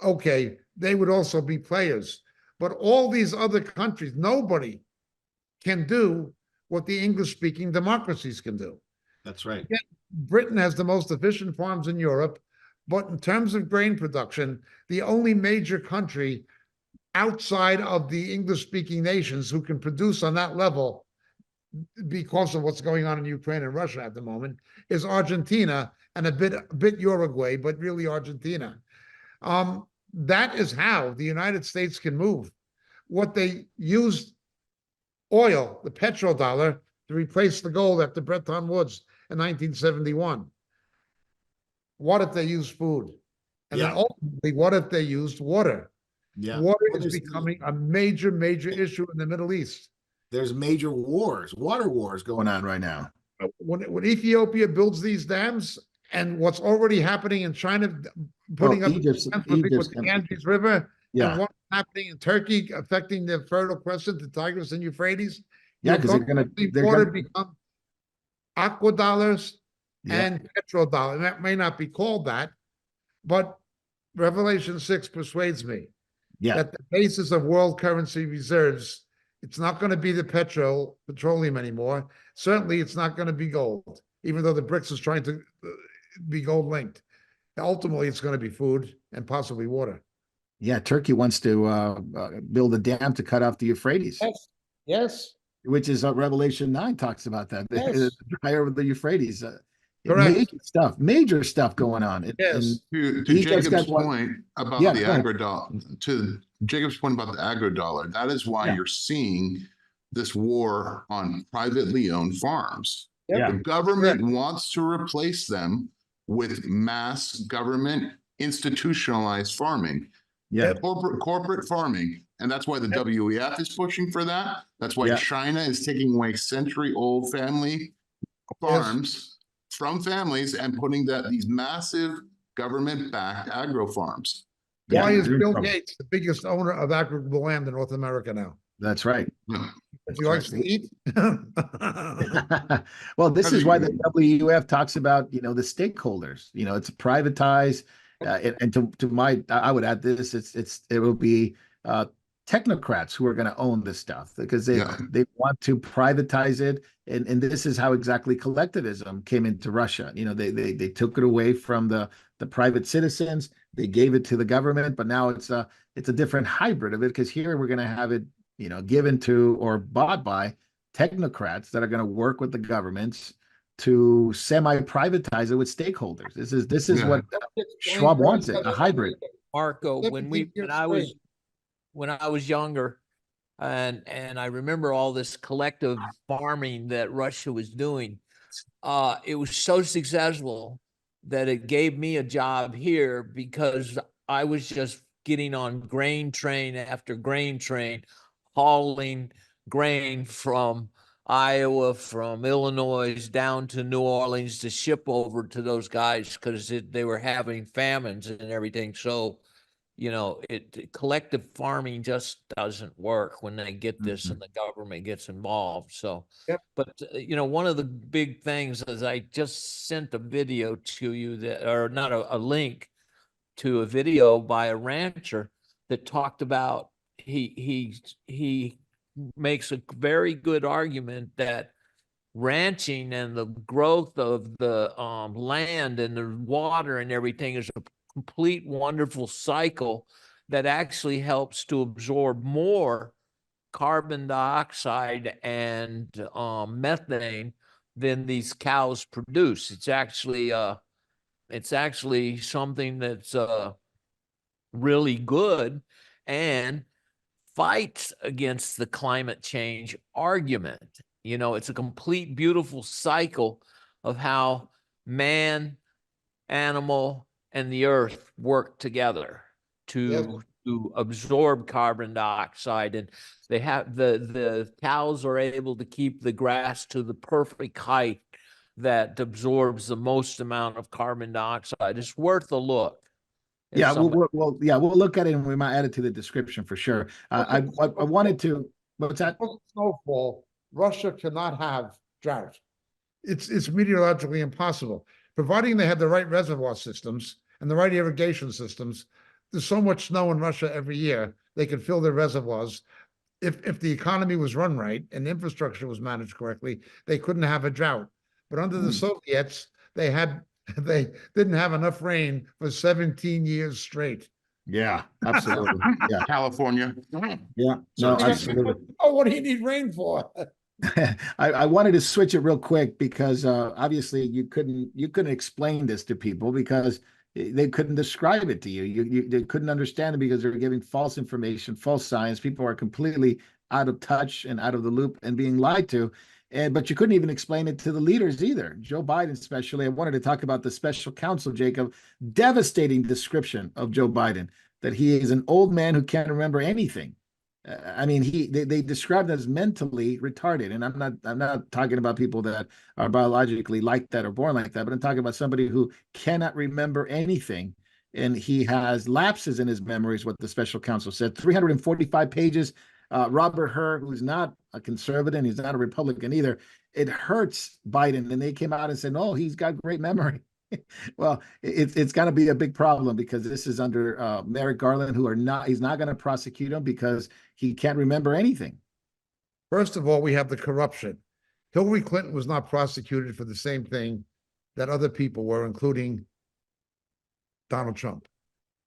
Okay, they would also be players. But all these other countries, nobody can do what the English-speaking democracies can do. That's right. Again, Britain has the most efficient farms in Europe, but in terms of grain production, the only major country outside of the English-speaking nations who can produce on that level, because of what's going on in Ukraine and Russia at the moment, is Argentina and a bit Uruguay, but really Argentina. That is how the United States can move. What they used oil, the petrodollar, to replace the gold after Bretton Woods in 1971. What if they used food? And then ultimately, what if they used water? Water is becoming a major issue in the Middle East. There's major wars, water wars going on right now. When Ethiopia builds these dams, and what's already happening in China, putting up Egypt's with the Ganges River, and yeah, what's happening in Turkey affecting the Fertile Crescent, the Tigris and Euphrates. yeah, You're because going to see water become aqua dollars yeah, and petrodollar. And that may not be called that, but Revelation 6 persuades me yeah, that the basis of world currency reserves, it's not going to be the petroleum anymore. Certainly, it's not going to be gold, even though the BRICS is trying to be gold linked. Ultimately, it's going to be food and possibly water. yeah. Turkey wants to build a dam to cut off the Euphrates. Yes. Yes. Which is Revelation 9 talks about that. Yes. Dry over the Euphrates. Correct. Major stuff going on. Yes. To Egypt's Jacob's got point about Yeah, the go ahead. agrodollar, to Jacob's point about the agrodollar, that is why Yeah. you're seeing this war on privately owned farms. Yeah. The government wants to replace them with mass government institutionalized farming. Yeah. Corporate farming. And that's why the WEF is pushing for that. That's why Yeah. China is taking away century-old family farms from families and putting these massive government-backed agro farms. Why is they're in Bill trouble. Gates the biggest owner of agricultural land in North America now? That's right. If he likes to eat. Well, this is why the WEF talks about, the stakeholders. It's privatized, and to my, I would add this: it will be technocrats who are going to own this stuff because they want to privatize it, and this is how exactly collectivism came into Russia. They took it away from the private citizens, they gave it to the government, but now it's a different hybrid of it because here we're going to have it given to or bought by technocrats that are going to work with the governments to semi-privatize it with stakeholders. This is what Schwab wants, a hybrid. Marco, when I was younger, and I remember all this collective farming that Russia was doing, it was so successful that it gave me a job here because I was just getting on grain train after grain train, hauling grain from Iowa, from Illinois down to New Orleans to ship over to those guys because they were having famines and everything. So, collective farming just doesn't work when they get this and the government gets involved. So, but one of the big things is I just sent a video to you or not a link to a video by a rancher that talked about he makes a very good argument that ranching and the growth of the land and the water and everything is a complete wonderful cycle that actually helps to absorb more carbon dioxide and methane than these cows produce. It's actually something that's really good and fights against the climate change argument. It's a complete, beautiful cycle of how man, animal, and the earth work together to absorb carbon dioxide. And they have the cows are able to keep the grass to the perfect height that absorbs the most amount of carbon dioxide. It's worth a look. Yeah, we'll look at it and we might add it to the description for sure. I wanted to. What's that? Snowfall. Russia cannot have drought. It's meteorologically impossible, providing they have the right reservoir systems and the right irrigation systems. There's so much snow in Russia every year; they can fill their reservoirs. If the economy was run right and infrastructure was managed correctly, they couldn't have a drought. But under the Soviets, they didn't have enough rain for 17 years straight. Yeah, absolutely. Yeah, California. Yeah, no, absolutely. Oh, what do you need rain for? I wanted to switch it real quick because obviously you couldn't explain this to people because they couldn't describe it to you. They couldn't understand it because they're giving false information, false science. People are completely out of touch and out of the loop and being lied to. But you couldn't even explain it to the leaders either. Joe Biden, especially. I wanted to talk about the special counsel, Jacob. Devastating description of Joe Biden, that he is an old man who can't remember anything. I mean, they described him as mentally retarded, and I'm not talking about people that are biologically like that or born like that, but I'm talking about somebody who cannot remember anything. and he has lapses in his memories, what the special counsel said. 345 pages. Robert Hur, who's not a conservative, he's not a Republican either, it hurts Biden. And they came out and said, "Oh, he's got great memory." Well, it's going to be a big problem because this is under Merrick Garland, he's not going to prosecute him because he can't remember anything. First of all, we have the corruption. Hillary Clinton was not prosecuted for the same thing that other people were, including Donald Trump.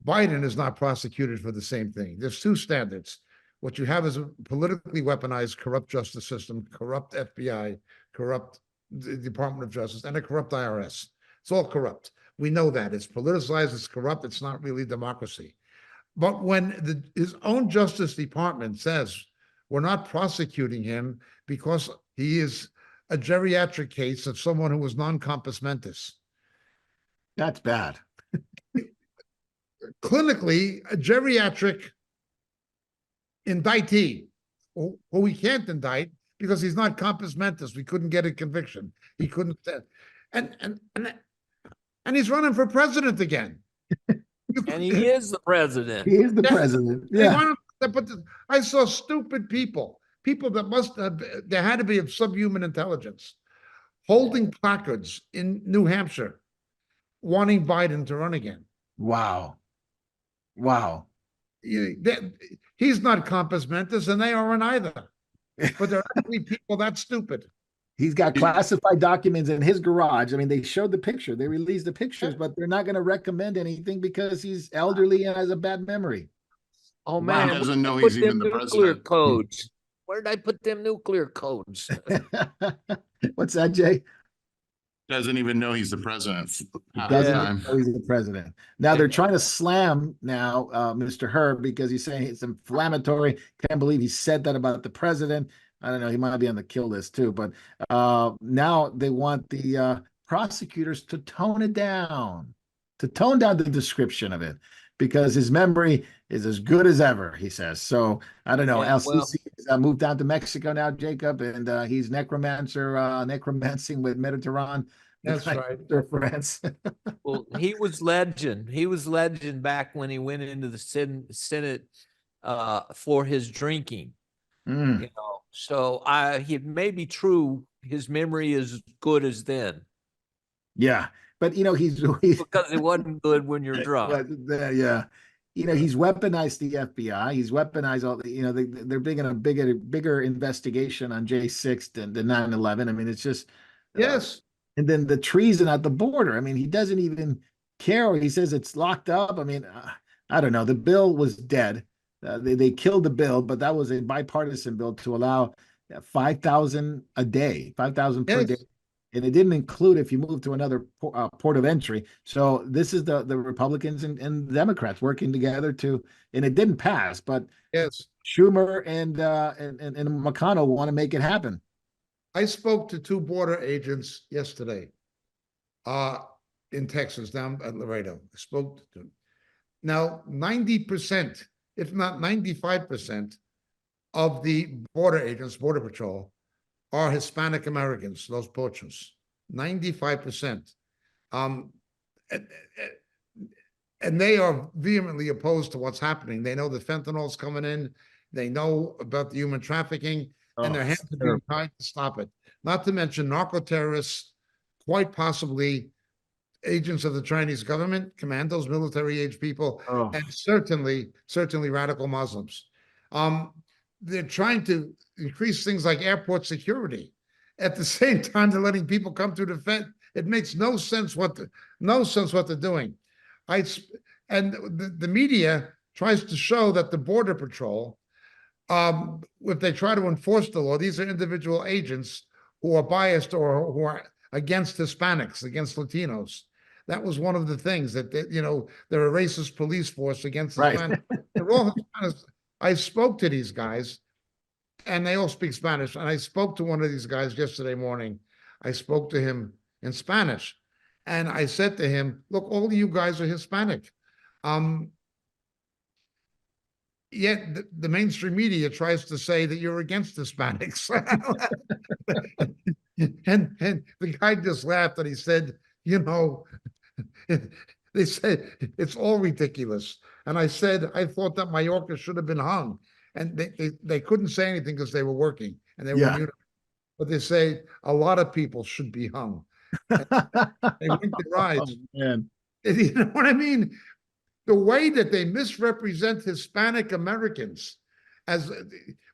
Biden is not prosecuted for the same thing. There's two standards. What you have is a politically weaponized, corrupt justice system, corrupt FBI, corrupt Department of Justice, and a corrupt IRS. It's all corrupt. We know that. It's politicized, it's corrupt, it's not really democracy. But when his own Justice Department says we're not prosecuting him because he is a geriatric case of someone who was non-compos mentis. That's bad. Clinically, a geriatric indictee, who we can't indict because he's not compos mentis. We couldn't get a conviction. He couldn't. And he's running for president again. And he is the president. He is the president. Yeah. But I saw stupid people that there had to be of subhuman intelligence, holding placards in New Hampshire, wanting Biden to run again. Wow. He's not compos mentis, and they aren't either. But there are actually people that stupid. He's got classified documents in his garage. I mean, they showed the picture. They released the pictures, but they're not going to recommend anything because he's elderly and has a bad memory. Oh man, he doesn't know he's even the president. Codes. Where did I put them nuclear codes? What's that, Jay? Doesn't even know he's the president. Doesn't know he's the president. Now they're trying to slam Mr. Hur because he's saying it's inflammatory. Can't believe he said that about the president. I don't know. He might be on the kill list too. But now they want the prosecutors to tone down the description of it because his memory is as good as ever, he says. So I don't know. Yeah, LCC moved down to Mexico now, Jacob, and he's necromancing with Mediterranean. That's right. France. Well, he was legend. He was legend back when he went into the Senate for his drinking. Mm. You know, so it may be true. His memory is good as then. Yeah, but he's because it wasn't good when you're drunk. Yeah, he's weaponized the FBI. He's weaponized all the. They're big in a bigger investigation on J6 than 9/11. I mean, it's just yes. And then the treason at the border. I mean, he doesn't even care. He says it's locked up. I mean, I don't know. The bill was dead. They killed the bill, but that was a bipartisan bill to allow 5,000 a day, 5,000 per day. And it didn't include if you move to another port of entry. So this is the Republicans and Democrats working together and it didn't pass, but yes, Schumer and McConnell want to make it happen. I spoke to 2 border agents yesterday in Texas, down at Laredo. I spoke to them. Now, 90%, if not 95% of the border agents, Border Patrol, are Hispanic Americans, those poachers. 95%. And they are vehemently opposed to what's happening. They know the fentanyl's coming in. They know about the human trafficking, and their hands are being tied to stop it. Not to mention narco-terrorists, quite possibly agents of the Chinese government, commandos, military-age people, and certainly radical Muslims. They're trying to increase things like airport security. At the same time, they're letting people come through the fence. It makes no sense what they're doing. And the media tries to show that the Border Patrol, if they try to enforce the law, these are individual agents who are biased or who are against Hispanics, against Latinos. That was one of the things that they're a racist police force against Hispanics. They're all Hispanics. I spoke to these guys, and they all speak Spanish. And I spoke to one of these guys yesterday morning. I spoke to him in Spanish. And I said to him, look, all of you guys are Hispanic. Yet the mainstream media tries to say that you're against Hispanics. and the guy just laughed and he said, They said it's all ridiculous. And I said, I thought that Mallorca should have been hung. And they couldn't say anything because they were working and they were in uniform. But they say a lot of people should be hung. And they went to rides. Oh, man. You know what I mean? The way that they misrepresent Hispanic Americans as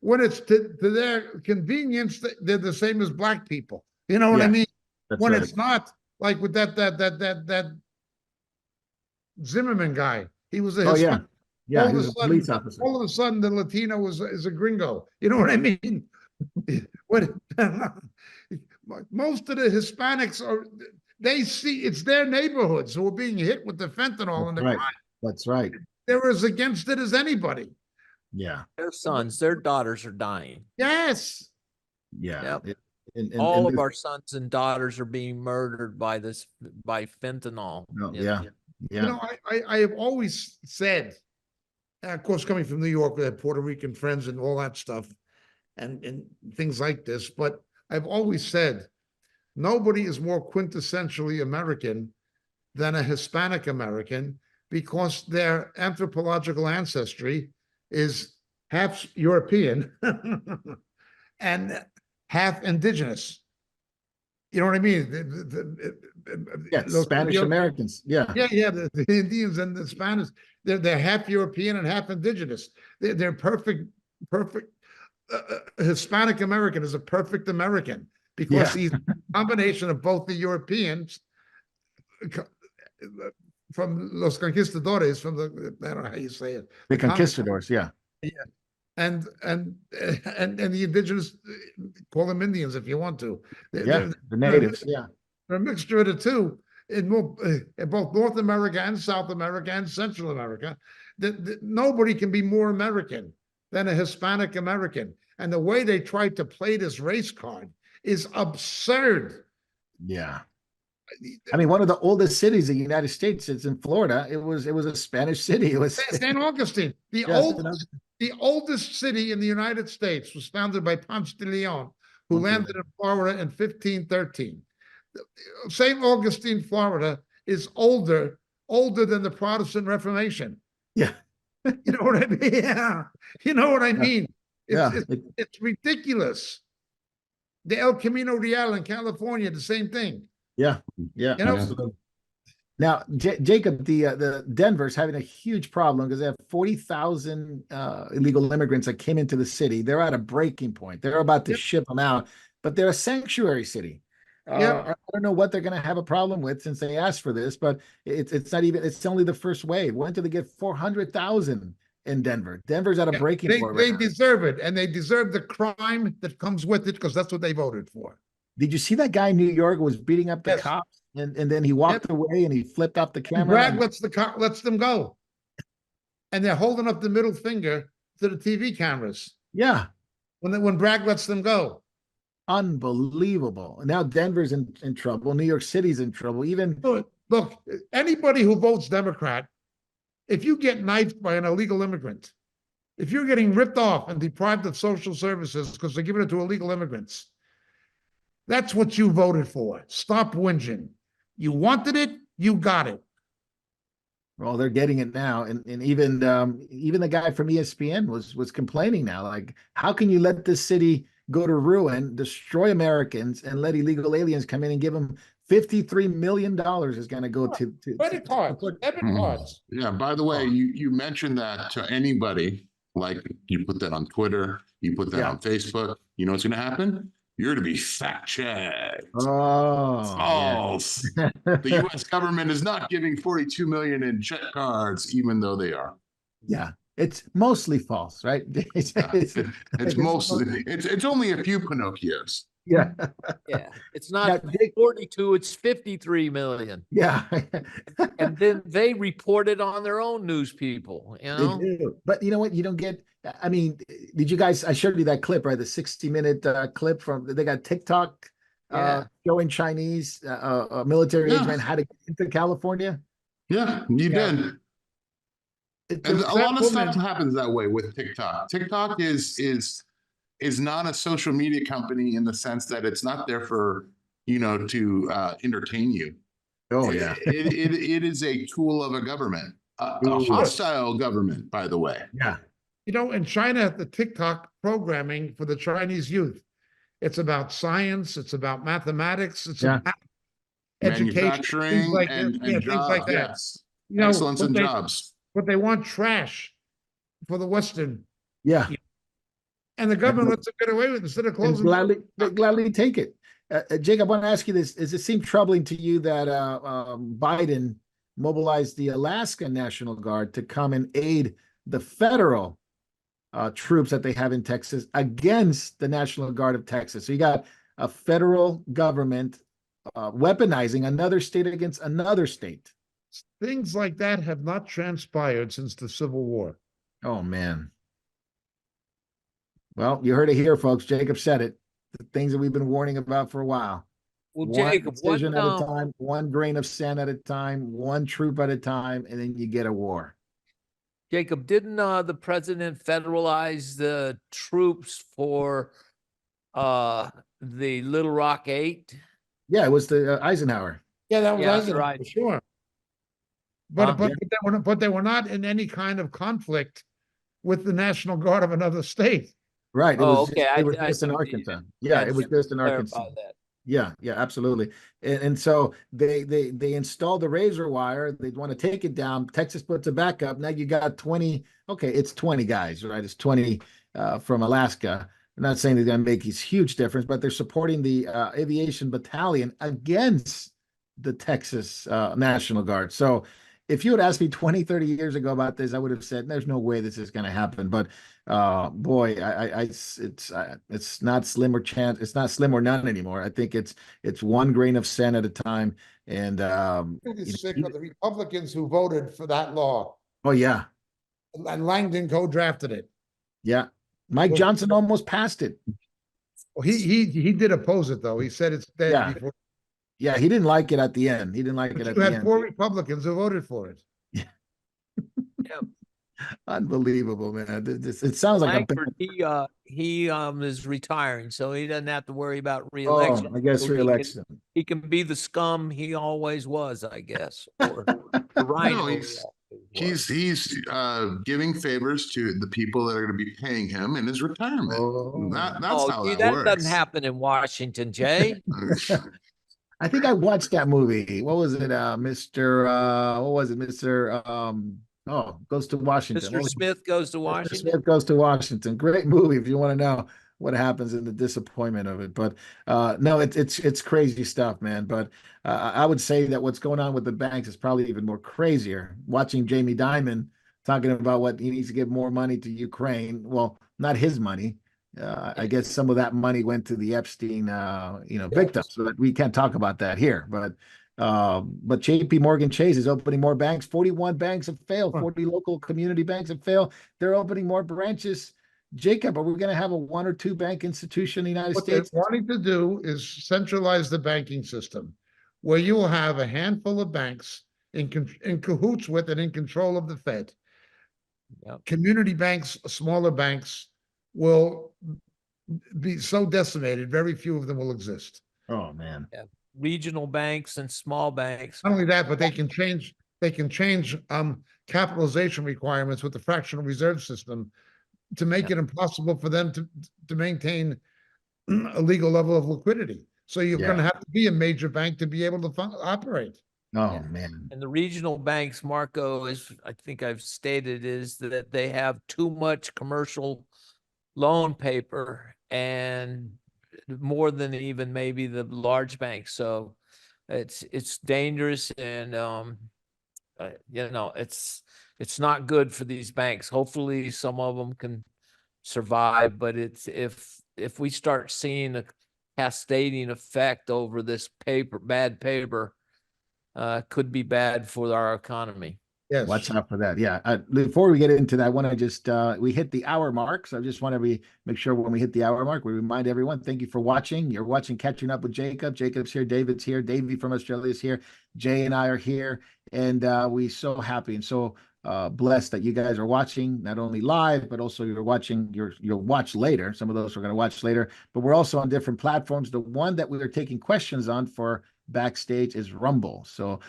when it's to their convenience, they're the same as black people. You know what I mean? When it's not, like with that Zimmerman guy, he was a Hispanic. Yeah, he was a police officer. All of a sudden, the Latino is a gringo. You know what I mean? What most of the Hispanics are, they see it's their neighborhoods who are being hit with the fentanyl and the crime. That's right. They're as against it as anybody. Yeah. Their sons, their daughters are dying. Yes. Yeah. Yep. And all of our sons and daughters are being murdered by fentanyl. Yeah. You know, I have always said, of course, coming from New York, we have Puerto Rican friends and all that stuff and things like this, but I've always said, nobody is more quintessentially American than a Hispanic American because their anthropological ancestry is half European and half indigenous. You know what I mean? Spanish Americans. Yeah. The Indians and the Spanish, they're half European and half indigenous. They're perfect. Hispanic American is a perfect American because he's a combination of both the Europeans from Los Conquistadores, from the, I don't know how you say it. The conquistadors, And the indigenous, call them Indians if you want to. The natives, They're a mixture of the two in both North America and South America and Central America. Nobody can be more American than a Hispanic American. And the way they tried to play this race card is absurd. Yeah. I mean, one of the oldest cities in the United States is in Florida. It was a Spanish city. It was San Augustine. The oldest city in the United States was founded by Ponce de Leon, who landed in Florida in 1513. St. Augustine, Florida is older than the Protestant Reformation. Yeah. You know what I mean? Yeah. You know what I mean? It's ridiculous. The El Camino Real in California, the same thing. Yeah. You know? Now, Jacob, the Denver's having a huge problem because they have 40,000 illegal immigrants that came into the city. They're at a breaking point. They're about to ship them out, but they're a sanctuary city. I don't know what they're going to have a problem with since they asked for this, but it's not even, it's only the first wave. When did they get 400,000 in Denver? Denver's at a breaking point. They deserve it, and they deserve the crime that comes with it because that's what they voted for. Did you see that guy in New York who was beating up the cops? And then he walked away and he flipped off the camera. Bragg lets them go. And they're holding up the middle finger to the TV cameras. Yeah. When Bragg lets them go. Unbelievable. Now Denver's in trouble. New York City's in trouble. Even look, anybody who votes Democrat, if you get knifed by an illegal immigrant, if you're getting ripped off and deprived of social services because they're giving it to illegal immigrants, that's what you voted for. Stop whinging. You wanted it, you got it. Well, they're getting it now, and even the guy from ESPN was complaining now. Like, how can you let this city go to ruin, destroy Americans, and let illegal aliens come in and give them $53 million is going to go to credit cards, debit cards. Yeah. By the way, you mentioned that to anybody. Like you put that on Twitter, you put that on Facebook. You know what's going to happen? You're to be fact checked. False. The U.S. government is not giving 42 million in check cards, even though they are. Yeah, it's mostly false, right? It's mostly. It's only a few Pinocchios. Yeah. It's not 42, it's 53 million. Yeah. And then they report it on their own news people, you know? They do. But you know what? You don't get, I mean, did you guys, I showed you that clip, right? The 60-minute clip they got TikTok showing Chinese military age men how to get into California. Yeah, you did. And a lot of stuff happens that way with TikTok. TikTok is not a social media company in the sense that it's not there for, to entertain you. Oh yeah. It is a tool of a government, a Ooh. hostile government, by the way. Yeah. You know, in China, the TikTok programming for the Chinese youth, it's about science, it's about mathematics, it's Yeah. about education, things Manufacturing like and things like jobs, that. yes. You know, Excellence in jobs. but they want trash for the Western, Yeah. and the government lets them get away with it instead of And closing. gladly take it. Jacob, I want to ask you this: does it seem troubling to you that Biden mobilized the Alaska National Guard to come and aid the federal troops that they have in Texas against the National Guard of Texas? So you got a federal government weaponizing another state against another state. Things like that have not transpired since the Civil War. Oh man. Well, you heard it here, folks. Jacob said it. The things that we've been warning about for a while. Well, One Jacob, what decision at a time, one grain of sand at a time, one troop at a time, and then you get a war. Jacob, didn't the president federalize the troops for the Little Rock 8? Yeah, it was the Eisenhower. Yeah, that was Yeah, Eisenhower, right. for sure. But, Huh? but they were not in any kind of conflict with the National Guard of another state. Right. It Oh, was okay. just, it was I just see in what you Arkansas. mean. Yeah, Yeah, it was just in Arkansas. clarify that. Yeah, absolutely. And so they installed the razor wire. They want to take it down. Texas puts it back up. Now you got 20. Okay, it's 20 guys, right? It's 20 from Alaska. I'm not saying they're going to make this huge difference, but they're supporting the aviation battalion against the Texas National Guard. So if you had asked me 20, 30 years ago about this, I would have said, there's no way this is going to happen. But boy, it's not slim or chance. It's not slim or none anymore. I think it's one grain of sand at a time. And Really sick of the Republicans who voted for that law. oh yeah, And Langdon co-drafted it. yeah. Mike Johnson almost passed it. Well, he did oppose it though. He said it's dead Yeah. before. Yeah, he didn't like it at the end. He didn't like But it at you the had end. 4 Republicans who voted for it. Unbelievable, man. It sounds like Langford, he is retiring, so he doesn't have to worry about oh, reelection. I guess So reelection. he can be the scum he always was, I guess, or the rhino. He's giving favors to the people that are going to be paying him in his retirement. Oh. That's how that that works. doesn't happen in Washington, Jay. I think I watched that movie. What was it? Mr. What was it? Mr. Goes to Washington. Mr. Smith goes to Mr. Washington. Smith Goes to Washington. Great movie if you want to know what happens in the disappointment of it. But no, it's crazy stuff, man. But I would say that what's going on with the banks is probably even more crazier. Watching Jamie Dimon talking about what he needs to give more money to Ukraine. Well, not his money. I guess some of that money went to the Epstein, victims. So we can't talk about that here. But JP Morgan Chase is opening more banks. 41 banks have failed. 40 local community banks have failed. They're opening more branches. Jacob, are we going to have a 1 or 2 bank institution in the United States? What they're wanting to do is centralize the banking system, where you will have a handful of banks in cahoots with and in control of the Fed. Yep. Community banks, smaller banks, will be so decimated, very few of them will exist. Oh man. Yeah. Regional banks and small banks. Not only that, but they can change capitalization requirements with the fractional reserve system to make it impossible for them to maintain a legal level of liquidity. So you're going to have to be a major bank to be able to operate. Oh man. And the regional banks, Marco, I think I've stated, is that they have too much commercial loan paper and more than even maybe the large banks. So it's dangerous, and it's not good for these banks. Hopefully some of them can survive, but it's if we start seeing a cascading effect over this bad paper, could be bad for our economy. Yes. Watch out for that. Yeah. Before we get into that, I want to just, we hit the hour mark. So I just want to make sure when we hit the hour mark, we remind everyone, thank you for watching. You're watching Catching Up with Jacob. Jacob's here. David's here. Davey from Australia is here. Jay and I are here. And we're so happy and so blessed that you guys are watching, not only live, but also you're watching, you'll watch later. Some of those are going to watch later, but we're also on different platforms. The one that we are taking questions on for backstage is Rumble. So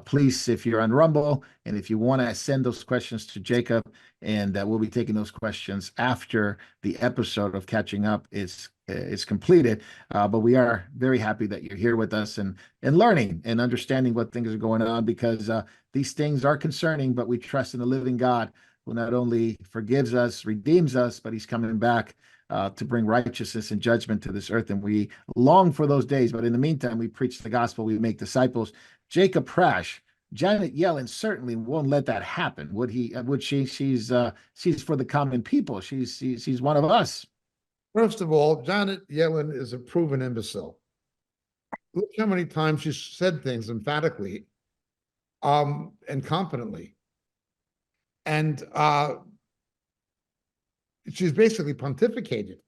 please, if you're on Rumble and if you want to send those questions to Jacob, and we'll be taking those questions after the episode of Catching Up is completed. But we are very happy that you're here with us and learning and understanding what things are going on, because these things are concerning, but we trust in the living God who not only forgives us, redeems us, but he's coming back to bring righteousness and judgment to this earth. And we long for those days. But in the meantime, we preach the gospel, we make disciples. Jacob Prasch, Janet Yellen certainly won't let that happen. Would he? Would she? She's for the common people. She's one of us. First of all, Janet Yellen is a proven imbecile. Look how many times she's said things emphatically, and confidently. And she's basically pontificated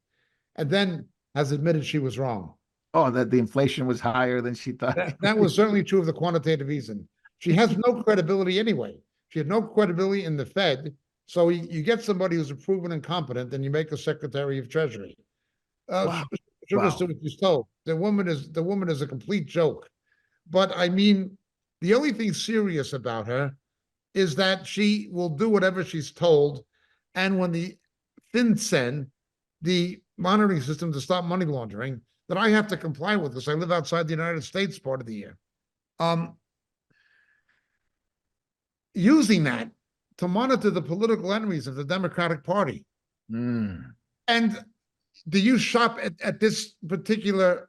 and then has admitted she was wrong. Oh, that the inflation was higher than she thought. That was certainly true of the quantitative easing. She has no credibility anyway. She had no credibility in the Fed. So you get somebody who's proven incompetent, and you make a Secretary of Treasury. Wow. She'll just do what she's told. The woman is a complete joke. But I mean, the only thing serious about her is that she will do whatever she's told. And when the FinCEN, the monitoring system to stop money laundering, that I have to comply with this. I live outside the United States part of the year. Using that to monitor the political enemies of the Democratic Party. Mm. And do you shop at this particular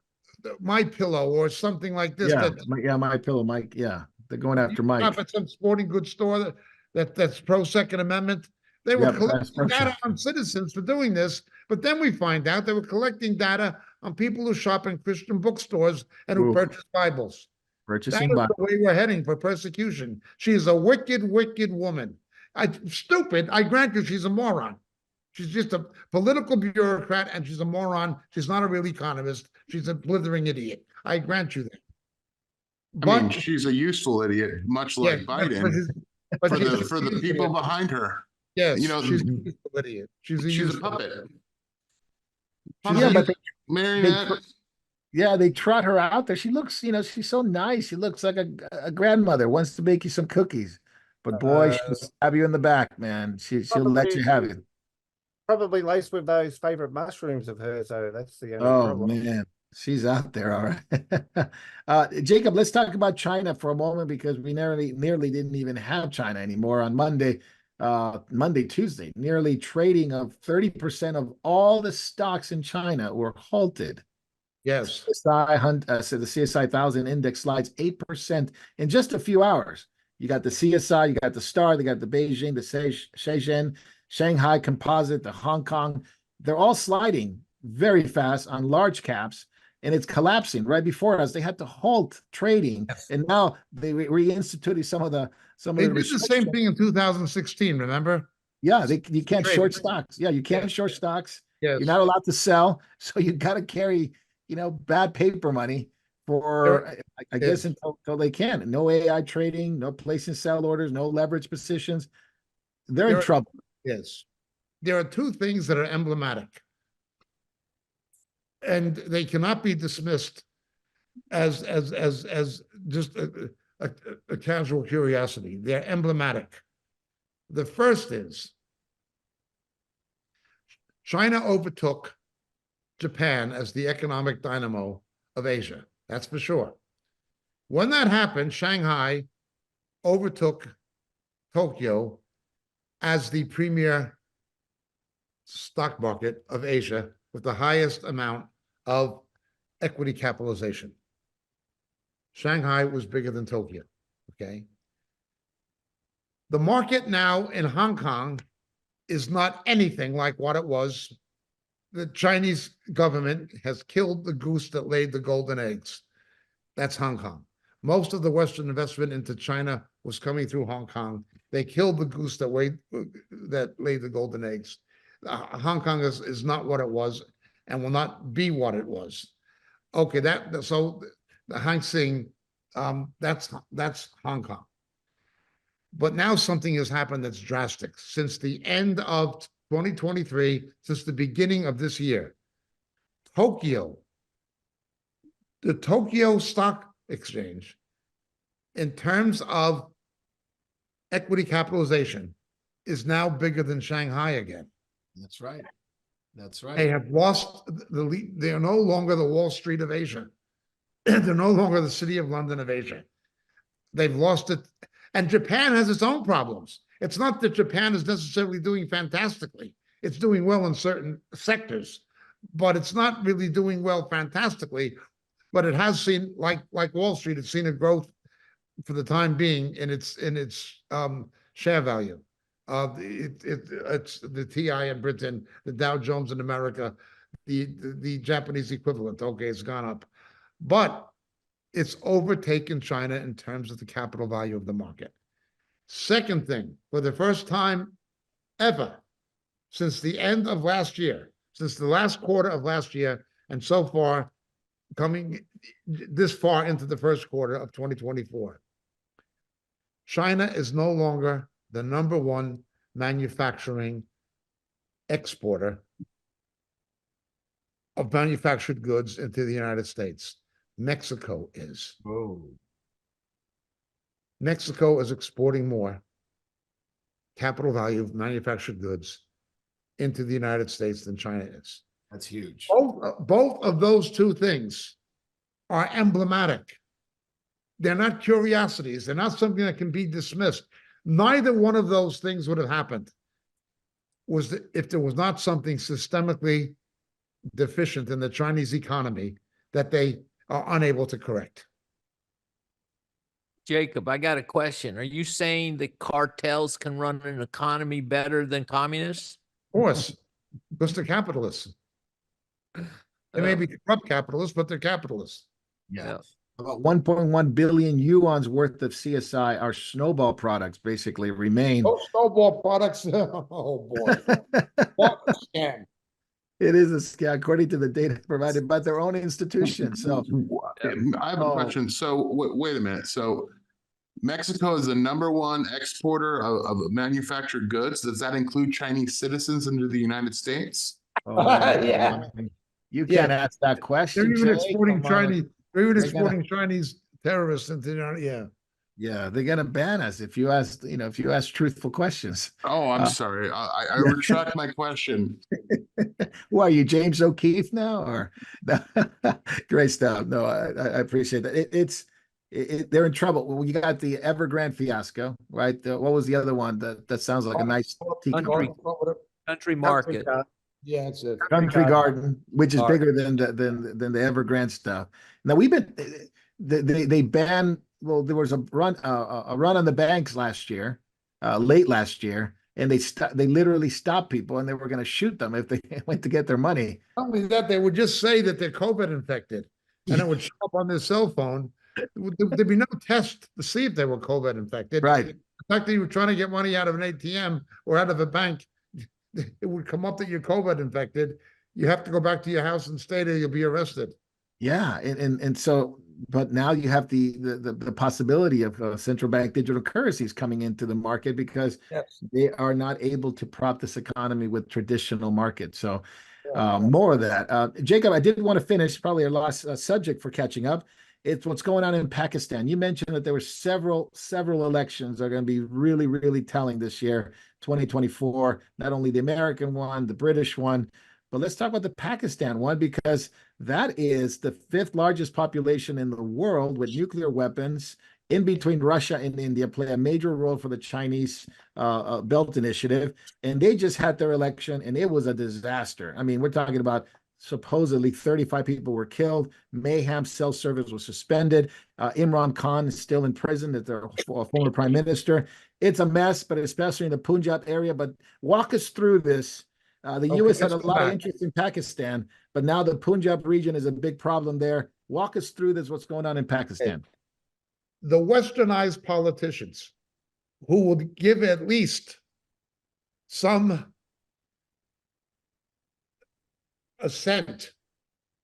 My Pillow or something like this? Yeah, My Pillow, Mike. Yeah, they're going after Mike. Shop at some sporting goods store that's pro Second Amendment. They were collecting data on citizens for doing this, but then we find out they were collecting data on people who shop in Christian bookstores and who purchase Bibles. Purchasing That is the way we're heading for persecution. She is a wicked, wicked woman. Stupid. I grant you, she's a moron. She's just a political bureaucrat, and she's a moron. She's not a real economist. She's a blithering idiot. I grant you that. I mean, she's a useful idiot, much like Biden, but for the people behind her. Yes, you know, she's a useful idiot. She's a puppet. They trot her out there. She looks, she's so nice. She looks like a grandmother, wants to make you some cookies. But boy, she'll stab you in the back, man. She'll let you have it. Probably laced with those favorite mushrooms of hers, though. That's the only problem. Oh, man. She's out there, all right. Jacob, let's talk about China for a moment, because we nearly didn't even have China anymore on Monday, Tuesday. Nearly trading of 30% of all the stocks in China were halted. Yes. So the CSI 1000 index slides 8% in just a few hours. You got the CSI, you got the STAR, they got the Beijing, the Shenzhen, Shanghai Composite, the Hong Kong. They're all sliding very fast on large caps, and it's collapsing. Right before us, they had to halt trading, and now they reinstituted some of the. They did the same thing in 2016. Remember? Yeah, you can't short stocks. Yeah, you can't short stocks. Yes. You're not allowed to sell, so you got to carry, bad paper money for, I guess, until they can. No AI trading, no placing sell orders, no leverage positions. They're in trouble. Yes. There are two things that are emblematic, and they cannot be dismissed as just a casual curiosity. They're emblematic. The first is China overtook Japan as the economic dynamo of Asia. That's for sure. When that happened, Shanghai overtook Tokyo as the premier stock market of Asia with the highest amount of equity capitalization. Shanghai was bigger than Tokyo, okay? The market now in Hong Kong is not anything like what it was. The Chinese government has killed the goose that laid the golden eggs. That's Hong Kong. Most of the Western investment into China was coming through Hong Kong. They killed the goose that laid the golden eggs. Hong Kong is not what it was and will not be what it was. Okay, so the Hang Seng, that's Hong Kong. But now something has happened that's drastic. Since the end of 2023, since the beginning of this year, the Tokyo stock exchange, in terms of equity capitalization, is now bigger than Shanghai again. That's right. That's right. They have lost they are no longer the Wall Street of Asia. They're no longer the City of London of Asia. They've lost it. And Japan has its own problems. It's not that Japan is necessarily doing fantastically. It's doing well in certain sectors, but it's not really doing well fantastically. But it has seen, like Wall Street, it's seen a growth for the time being in its share value. It's the TI in Britain, the Dow Jones in America, the Japanese equivalent. Okay, it's gone up, but it's overtaken China in terms of the capital value of the market. Second thing, for the first time ever since the end of last year, since the last quarter of last year, and so far coming this far into the first quarter of 2024, China is no longer the number one manufacturing exporter of manufactured goods into the United States. Mexico is. Oh. Mexico is exporting more capital value of manufactured goods into the United States than China is. That's huge. Both of those two things are emblematic. They're not curiosities. They're not something that can be dismissed. Neither one of those things would have happened if there was not something systemically deficient in the Chinese economy that they are unable to correct. Jacob, I got a question. Are you saying that cartels can run an economy better than communists? Of course, because they're capitalists. They may be corrupt capitalists, but they're capitalists. Yeah. About 1.1 billion yuan's worth of CSI, our snowball products, basically remain. Those snowball products, oh boy, what a scam. It is a scam, according to the data provided by their own institution. So I have a question. So wait a minute. So Mexico is the #1 exporter of manufactured goods. Does that include Chinese citizens into the United States? Yeah. You can't ask that question. They're even Jay. exporting Come on. Chinese. They're even They're exporting Chinese terrorists into the United. Yeah. Yeah, they're gonna ban us if you ask, if you ask truthful questions. Oh, I'm sorry. I retract my question. Who are you, James O'Keefe now? Or great stuff. No, I appreciate that. They're in trouble. Well, you got the Evergrande fiasco, right? What was the other one that sounds like a nice tea company? Country market. Yeah, it's a Country Garden, which is bigger than the Evergrande stuff. Now they banned. Well, there was a run on the banks last year, late last year, and they literally stopped people, and they were going to shoot them if they went to get their money. Not only that, they would just say that they're COVID infected, and it would show up on their cell phone. There'd be no test to see if they were COVID infected. Right. The fact that you were trying to get money out of an ATM or out of a bank, it would come up that you're COVID infected. You have to go back to your house and stay there. You'll be arrested. Yeah, and so, but now you have the possibility of central bank digital currencies coming into the market because they are not able to prop this economy with traditional markets. So more of that. Jacob, I did want to finish probably our last subject for catching up. It's what's going on in Pakistan. You mentioned that there were several elections that are going to be really, really telling this year, 2024, not only the American one, the British one, but let's talk about the Pakistan one, because that is the 5th largest population in the world with nuclear weapons. In between Russia and India, play a major role for the Chinese Belt Initiative. And they just had their election, and it was a disaster. I mean, we're talking about supposedly 35 people were killed. Mayhem, cell service was suspended. Imran Khan is still in prison as their former prime minister. It's a mess, but especially in the Punjab area. But walk us through this. The U.S. had a lot of interest in Pakistan, but now the Punjab region is a big problem there. Walk us through this, what's going on in Pakistan. The westernized politicians who would give at least some assent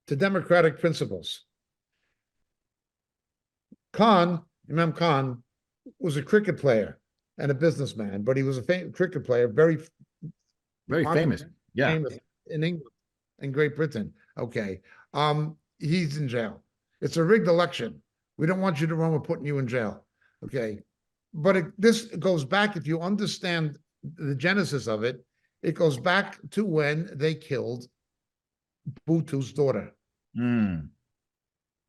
to democratic principles. Imam Khan, was a cricket player and a businessman, but he was a cricket player, very famous. Yeah. Famous in England and Great Britain. Okay. He's in jail. It's a rigged election. We don't want you to run. We're putting you in jail. Okay. But this goes back, if you understand the genesis of it, it goes back to when they killed Butu's daughter. Mm.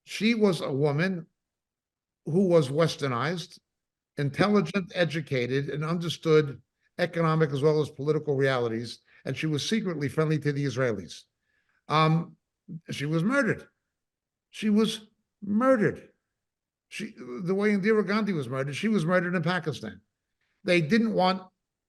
She was a woman who was westernized, intelligent, educated, and understood economic as well as political realities, and she was secretly friendly to the Israelis. She was murdered. She was murdered. The way Indira Gandhi was murdered, she was murdered in Pakistan. They didn't want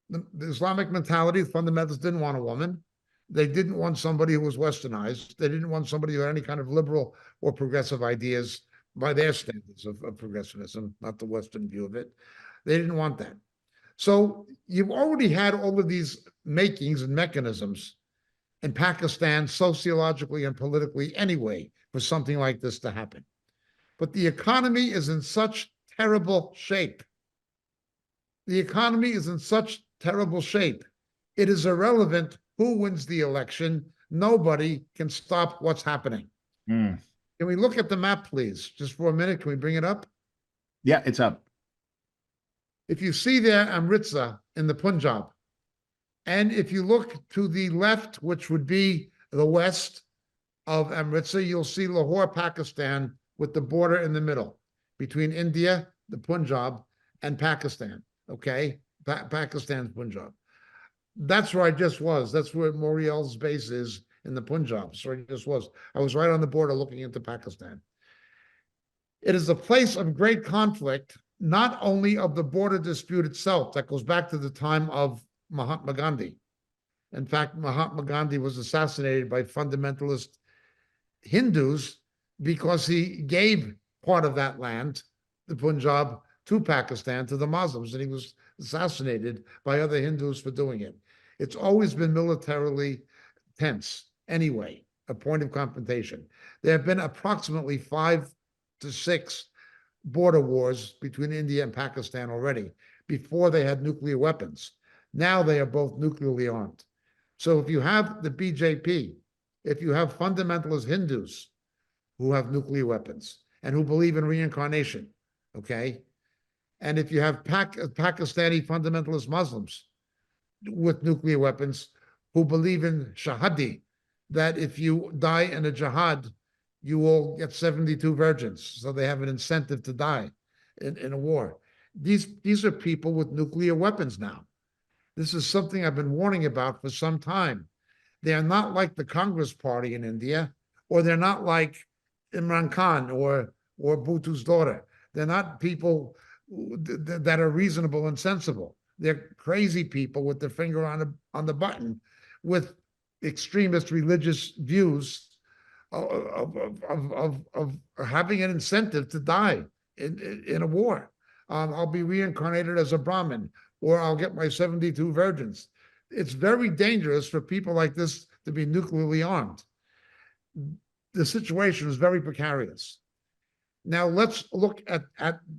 the Islamic mentality. The fundamentalists didn't want a woman. They didn't want somebody who was westernized. They didn't want somebody who had any kind of liberal or progressive ideas by their standards of progressivism, not the Western view of it. They didn't want that. So you've already had all of these makings and mechanisms in Pakistan, sociologically and politically anyway, for something like this to happen. But the economy is in such terrible shape. The economy is in such terrible shape. It is irrelevant who wins the election. Nobody can stop what's happening. Mm. Can we look at the map, please? Just for a minute, can we bring it up? Yeah, it's up. If you see there Amritsar in the Punjab, and if you look to the left, which would be the west of Amritsar, you'll see Lahore, Pakistan, with the border in the middle between India, the Punjab, and Pakistan. Okay, Pakistan's Punjab. That's where I just was. That's where Moriel's base is in the Punjab. That's where I just was. I was right on the border looking into Pakistan. It is a place of great conflict, not only of the border dispute itself, that goes back to the time of Mahatma Gandhi. In fact, Mahatma Gandhi was assassinated by fundamentalist Hindus because he gave part of that land, the Punjab, to Pakistan, to the Muslims, and he was assassinated by other Hindus for doing it. It's always been militarily tense anyway, a point of confrontation. There have been approximately 5 to 6 border wars between India and Pakistan already, before they had nuclear weapons. Now they are both nuclearly armed. So if you have the BJP, if you have fundamentalist Hindus who have nuclear weapons and who believe in reincarnation, okay? And if you have Pakistani fundamentalist Muslims with nuclear weapons who believe in shahadi, that if you die in a jihad, you will get 72 virgins. So they have an incentive to die in a war. These are people with nuclear weapons now. This is something I've been warning about for some time. They are not like the Congress Party in India, or they're not like Imran Khan or Bhutto's daughter. They're not people that are reasonable and sensible. They're crazy people with their finger on the button, with extremist religious views of having an incentive to die in a war. I'll be reincarnated as a Brahmin, or I'll get my 72 virgins. It's very dangerous for people like this to be nuclearly armed. The situation is very precarious. Now let's look at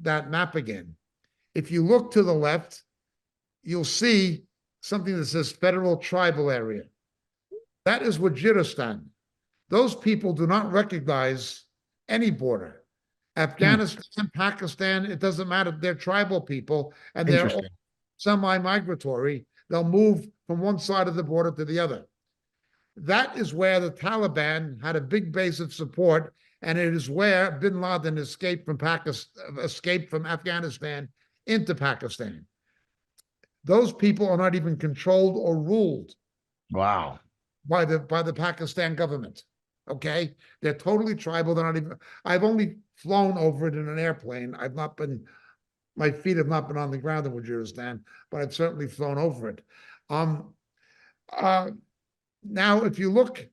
that map again. If you look to the left, you'll see something that says federal tribal area. That is Waziristan. Those people do not recognize any border. Afghanistan, Pakistan, it doesn't matter. They're tribal people, and they're all semi-migratory. They'll move from one side of the border to the other. That is where the Taliban had a big base of support, and it is where bin Laden escaped from Afghanistan into Pakistan. Those people are not even controlled or ruled. Wow. By the Pakistan government. Okay, they're totally tribal. They're not even. I've only flown over it in an airplane. My feet have not been on the ground in Waziristan, but I've certainly flown over it. Now, if you look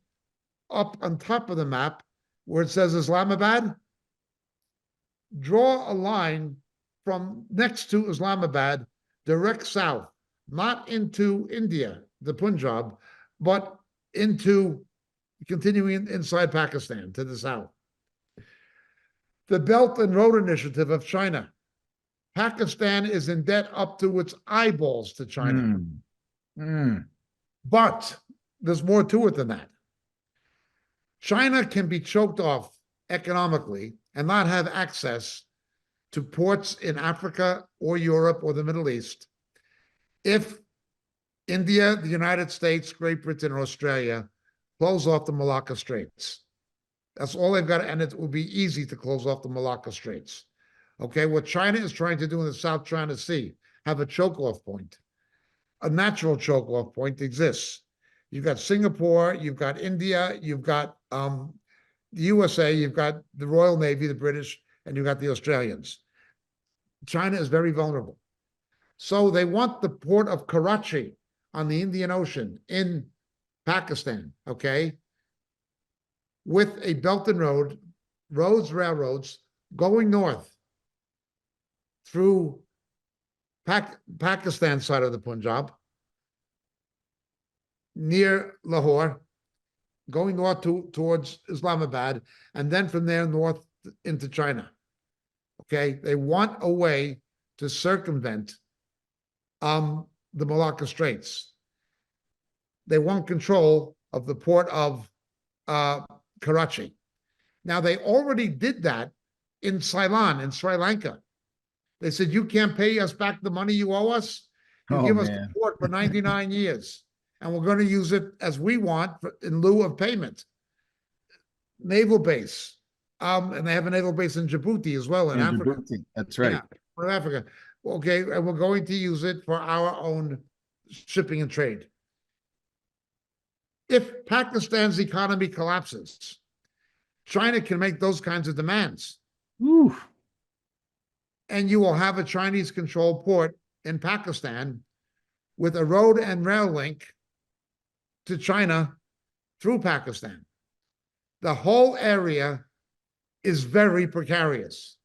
up on top of the map where it says Islamabad, draw a line from next to Islamabad, direct south, not into India, the Punjab, but into continuing inside Pakistan to the south. The Belt and Road Initiative of China. Pakistan is in debt up to its eyeballs to China. But there's more to it than that. China can be choked off economically and not have access to ports in Africa or Europe or the Middle East if India, the United States, Great Britain, or Australia close off the Malacca Straits. That's all they've got, and it will be easy to close off the Malacca Straits. Okay, what China is trying to do in the South China Sea, have a choke-off point. A natural choke-off point exists. You've got Singapore, you've got India, you've got the USA, you've got the Royal Navy, the British, and you've got the Australians. China is very vulnerable. So they want the port of Karachi on the Indian Ocean in Pakistan, okay, with a belt and railroads going north through Pakistan side of the Punjab, near Lahore, going north towards Islamabad, and then from there north into China. Okay, they want a way to circumvent the Malacca Straits. They want control of the port of Karachi. Now, they already did that in Ceylon, in Sri Lanka. They said, you can't pay us back the money you owe us. You give us the port for 99 years, and we're going to use it as we want in lieu of payment. Naval base. And they have a naval base in Djibouti as well, in Africa. Djibouti. That's right. Yeah, in Africa. Okay, and we're going to use it for our own shipping and trade. If Pakistan's economy collapses, China can make those kinds of demands. Ooh. And you will have a Chinese-controlled port in Pakistan with a road and rail link to China through Pakistan. The whole area is very precarious.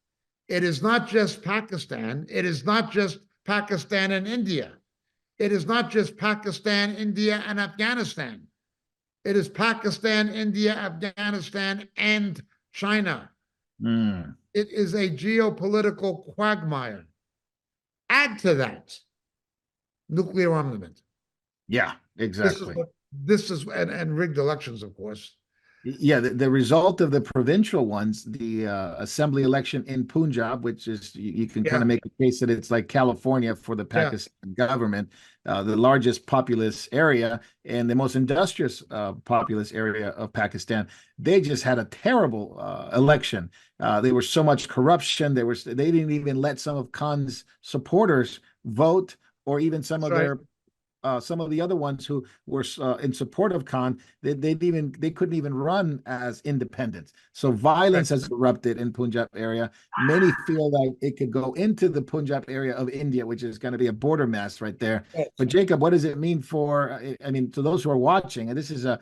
It is not just Pakistan. It is not just Pakistan and India. It is not just Pakistan, India, and Afghanistan. It is Pakistan, India, Afghanistan, and China. Mm. It is a geopolitical quagmire. Add to that nuclear armament. Yeah, exactly. This is and rigged elections, of course. Yeah, the result of the provincial ones, the assembly election in Punjab, which is you can kind of make a case that it's like California for the Pakistan government, the largest populous area and the most industrious populous area of Pakistan. They just had a terrible election. There was so much corruption. They didn't even let some of Khan's supporters vote, or even some of their some of the other ones who were in support of Khan, they couldn't even run as independents. So violence has erupted in Punjab area. Many feel like it could go into the Punjab area of India, which is going to be a border mess right there. But Jacob, what does it mean for? I mean, to those who are watching, and this is a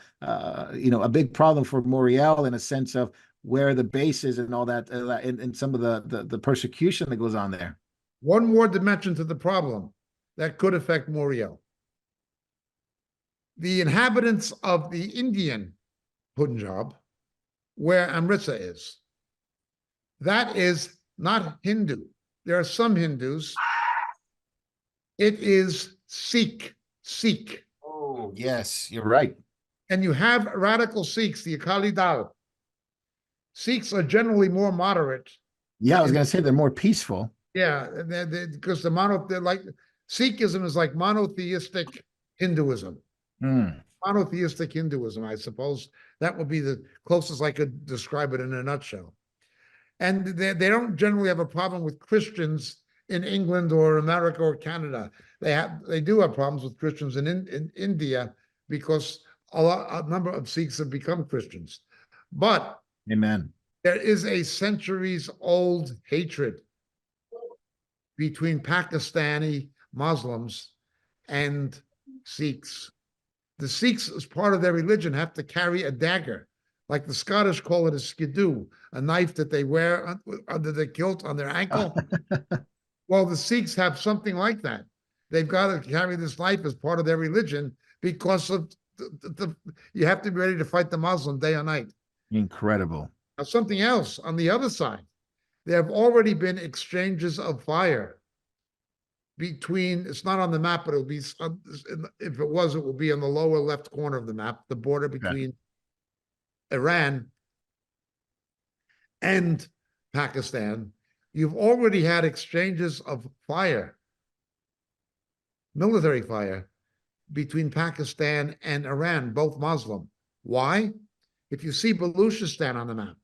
big problem for Moriel in a sense of where the base is and all that, and some of the persecution that goes on there. One more dimension to the problem that could affect Moriel. The inhabitants of the Indian Punjab, where Amritsar is, that is not Hindu. There are some Hindus. It is Sikh. Oh, yes, you're right. And you have radical Sikhs, the Akali Dal. Sikhs are generally more moderate. Yeah, I was going to say they're more peaceful. Yeah, because they're like Sikhism is like monotheistic Hinduism. Monotheistic Hinduism, I suppose. That would be the closest I could describe it in a nutshell. And they don't generally have a problem with Christians in England or America or Canada. They do have problems with Christians in India because a number of Sikhs have become Christians. But amen, there is a centuries-old hatred between Pakistani Muslims and Sikhs. The Sikhs, as part of their religion, have to carry a dagger, like the Scottish call it a skidoo, a knife that they wear under the kilt on their ankle. Well, the Sikhs have something like that. They've got to carry this knife as part of their religion because of you have to be ready to fight the Muslim day or night. Incredible. Now, something else on the other side, there have already been exchanges of fire between, it's not on the map, but it'll be, if it was, it will be in the lower left corner of the map, the border between Iran and Pakistan, you've already had exchanges of fire, military fire, between Pakistan and Iran, both Muslim. Why? If you see Baluchistan on the map,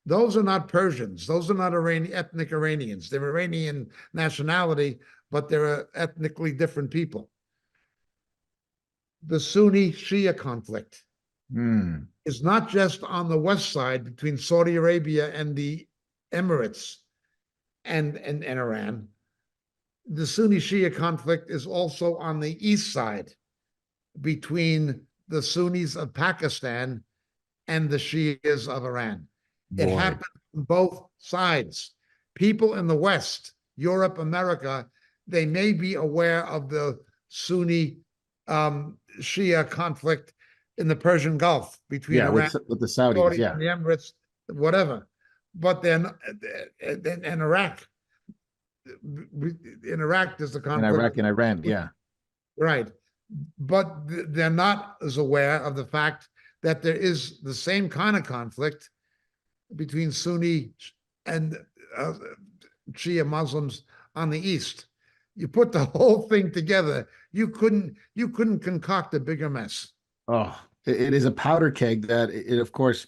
those are not Persians. Those are not ethnic Iranians. They're Iranian nationality, but they're ethnically different people. The Sunni-Shia conflict is not just on the west side between Saudi Arabia and the Emirates and Iran. The Sunni-Shia conflict is also on the east side between the Sunnis of Pakistan and the Shias of Iran. It happened on both sides. People in the West, Europe, America, they may be aware of the Sunni Shia conflict in the Persian Gulf between Iran with the Saudis, and the Emirates, whatever. But then in Iraq, there's the conflict. In Iraq and Iran, yeah. Right. But they're not as aware of the fact that there is the same kind of conflict between Sunni and Shia Muslims on the east. You put the whole thing together, you couldn't concoct a bigger mess. Oh, it is a powder keg that of course,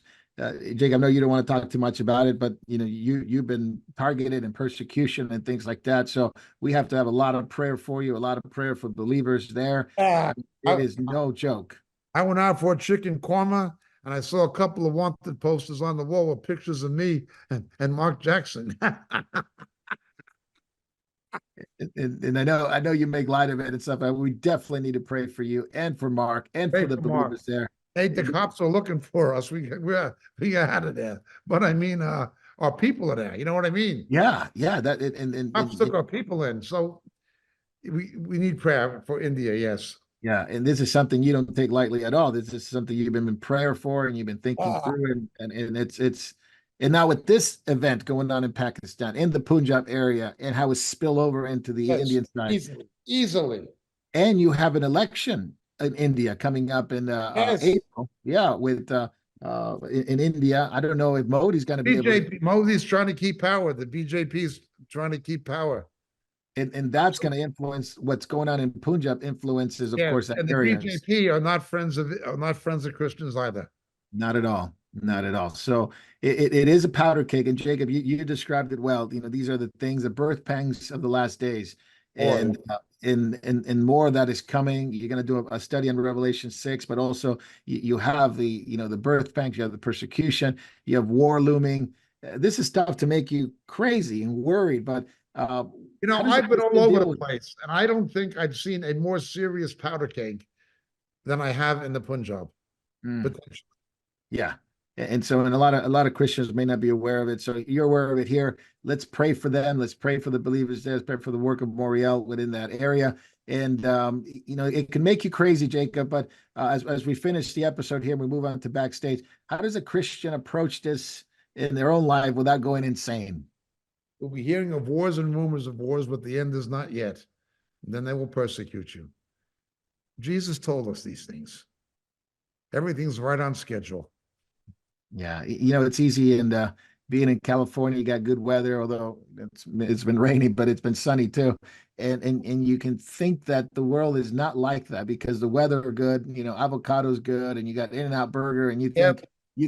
Jake, I know you don't want to talk too much about it, but you've been targeted and persecution and things like that. So we have to have a lot of prayer for you, a lot of prayer for believers there. It is no joke. I went out for a chicken korma, and I saw a couple of wanted posters on the wall with pictures of me and Mark Jackson. And I know you make light of it and stuff, but we definitely need to pray for you and for Mark and for the believers there. Hey, the cops are looking for us. We got out of there. But I mean, our people are there. You know what I mean? Yeah. That Cops took our people in. So we need prayer for India. Yes. Yeah, and this is something you don't take lightly at all. This is something you've been in prayer for, and you've been thinking through, and it's now with this event going on in Pakistan, in the Punjab area, and how it's spill over into the Indian side easily. And you have an election in India coming up in April. Yeah, with in India. I don't know if Modi's going to be BJP. Modi's trying to keep power. The BJP is trying to keep power. And that's going to influence what's going on in Punjab. Influences, of course, that and the area. BJP are not friends of Christians either. Not at all. Not at all. So it is a powder keg. And Jacob, you described it well. These are the things, the birth pangs of the last days, and more of that is coming. You're going to do a study on Revelation 6, but also you have the birth pangs, you have the persecution, you have war looming. This is stuff to make you crazy and worried, but. I've been all over the place, and I don't think I've seen a more serious powder keg than I have in the Punjab. Yeah. And so, and a lot of Christians may not be aware of it. So you're aware of it here. Let's pray for them. Let's pray for the believers there. Let's pray for the work of Moriel within that area. And, it can make you crazy, Jacob. But as we finish the episode here, we move on to backstage. How does a Christian approach this in their own life without going insane? We'll be hearing of wars and rumors of wars, but the end is not yet. And then they will persecute you. Jesus told us these things. Everything's right on schedule. Yeah, it's easy, and being in California, you got good weather, although it's been rainy, but it's been sunny too. And you can think that the world is not like that because the weather are good, avocado's good, and you got In-N-Out Burger, and you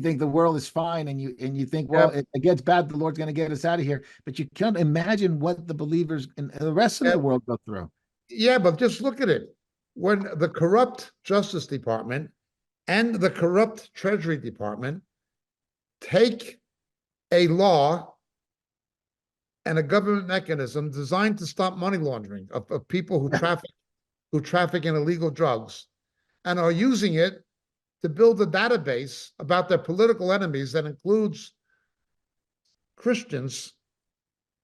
think the world is fine, and you think, well, it gets bad, the Lord's going to get us out of here. But you can't imagine what the believers in the rest of the world go through. Yeah, but just look at it. When the corrupt Justice Department and the corrupt Treasury Department take a law and a government mechanism designed to stop money laundering of people who traffic in illegal drugs, and are using it to build a database about their political enemies that includes Christians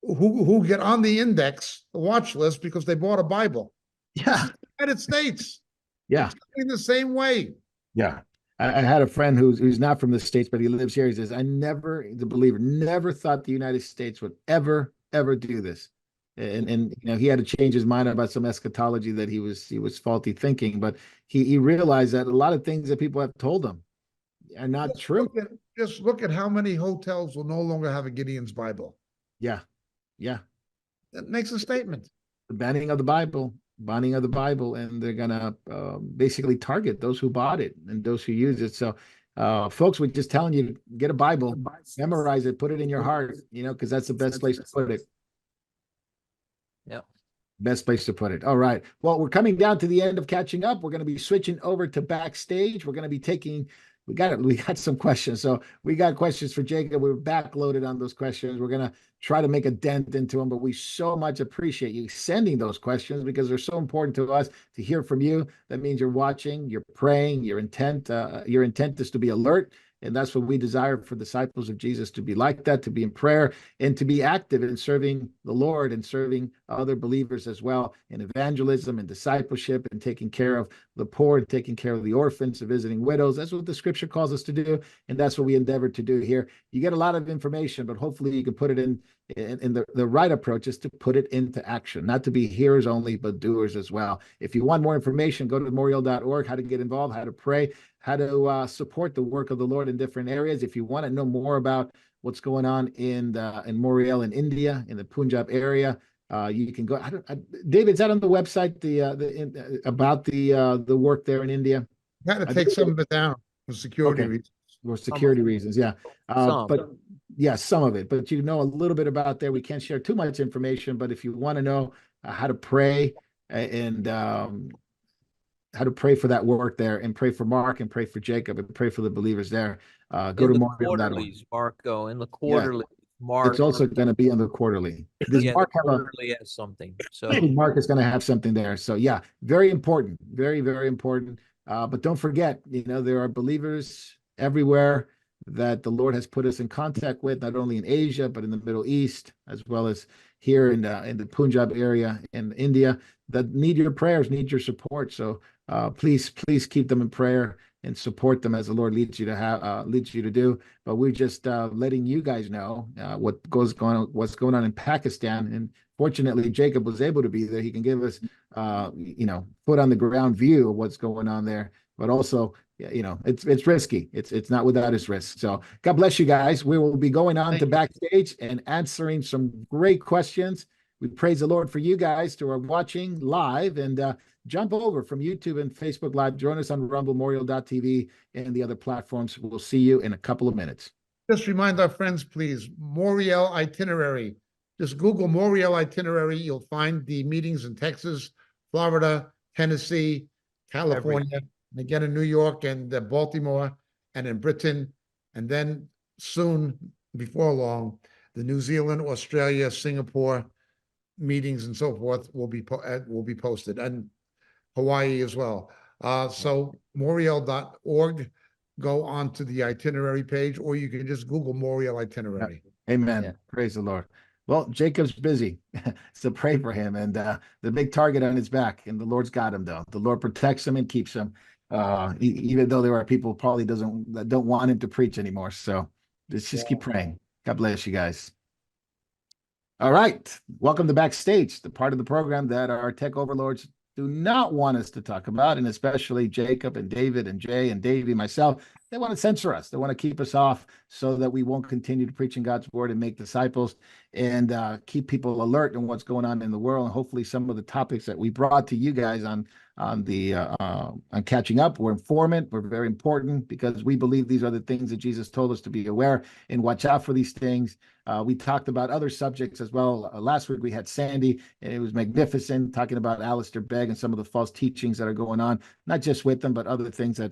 who get on the index, the watch list, because they bought a Bible. Yeah. United States. Yeah. In the same way. Yeah. I had a friend who's not from the States, but he lives here. He says, the believer never thought the United States would ever do this. And he had to change his mind about some eschatology that he was faulty thinking, but he realized that a lot of things that people have told him are not true. Just look at how many hotels will no longer have a Gideon's Bible. Yeah. Yeah. That makes a statement. The banning of the Bible, and they're gonna basically target those who bought it and those who use it. So, folks, we're just telling you, get a Bible, memorize it, put it in your heart, because that's the best place to put it. Yep. Best place to put it. All right. Well, we're coming down to the end of catching up. We're going to be switching over to backstage. We're going to be taking. We got some questions. So we got questions for Jacob. We're backloaded on those questions. We're going to try to make a dent into them, but we so much appreciate you sending those questions because they're so important to us to hear from you. That means you're watching, you're praying, your intent is to be alert. And that's what we desire for disciples of Jesus, to be like that, to be in prayer and to be active in serving the Lord and serving other believers as well in evangelism and discipleship and taking care of the poor and taking care of the orphans and visiting widows. That's what the scripture calls us to do. And that's what we endeavor to do here. You get a lot of information, but hopefully you can put it in the right approach is to put it into action, not to be hearers only, but doers as well. If you want more information, go to memorial.org, how to get involved, how to pray, how to support the work of the Lord in different areas. If you want to know more about what's going on in Moriel in India, in the Punjab area, you can go. David, is that on the website? About the work there in India? You had to take some of it down for security reasons. For security reasons, yeah. But yeah, some of it. But you know a little bit about there. We can't share too much information, but if you want to know how to pray and how to pray for that work there, and pray for Mark and pray for Jacob and pray for the believers there, go to quarterlies, Marco, in the quarterly. Mark, it's also going to be on the quarterly. Does Mark have quarterly has something? So Mark is going to have something there. So yeah, very important, very, very important. But don't forget, there are believers everywhere that the Lord has put us in contact with, not only in Asia, but in the Middle East, as well as here in the Punjab area in India, that need your prayers, need your support. So please keep them in prayer and support them as the Lord leads you to do. But we're just letting you guys know what's going on in Pakistan. And fortunately, Jacob was able to be there. He can give us, foot on the ground view of what's going on there. But also, it's risky. It's not without its risk. So God bless you guys. We will be going on to backstage and answering some great questions. We praise the Lord for you guys who are watching live, and jump over from YouTube and Facebook Live. Join us on Rumble, Memorial.tv, and the other platforms. We'll see you in a couple of minutes. Just remind our friends, please, Moriel itinerary. Just Google Moriel itinerary. You'll find the meetings in Texas, Florida, Tennessee, California, and again in New York and Baltimore and in Britain. And then soon, before long, the New Zealand, Australia, Singapore meetings and so forth will be posted, and Hawaii as well. So Moriel.org, go on to the itinerary page, or you can just Google Moriel itinerary. Amen. Yeah. Praise the Lord. Well, Jacob's busy, so pray for him, and the big target on his back, and the Lord's got him, though. The Lord protects him and keeps him, even though there are people probably that don't want him to preach anymore. So just keep praying. God bless you guys. All right. Welcome to Backstage, the part of the program that our tech overlords do not want us to talk about, and especially Jacob and David and Jay and Davey, myself. They want to censor us. They want to keep us off so that we won't continue to preach in God's word and make disciples, and keep people alert on what's going on in the world. And hopefully some of the topics that we brought to you guys on catching up were informative, were very important, because we believe these are the things that Jesus told us to be aware and watch out for these things. We talked about other subjects as well. Last week we had Sandy, and it was magnificent, talking about Alistair Begg and some of the false teachings that are going on, not just with them, but other things that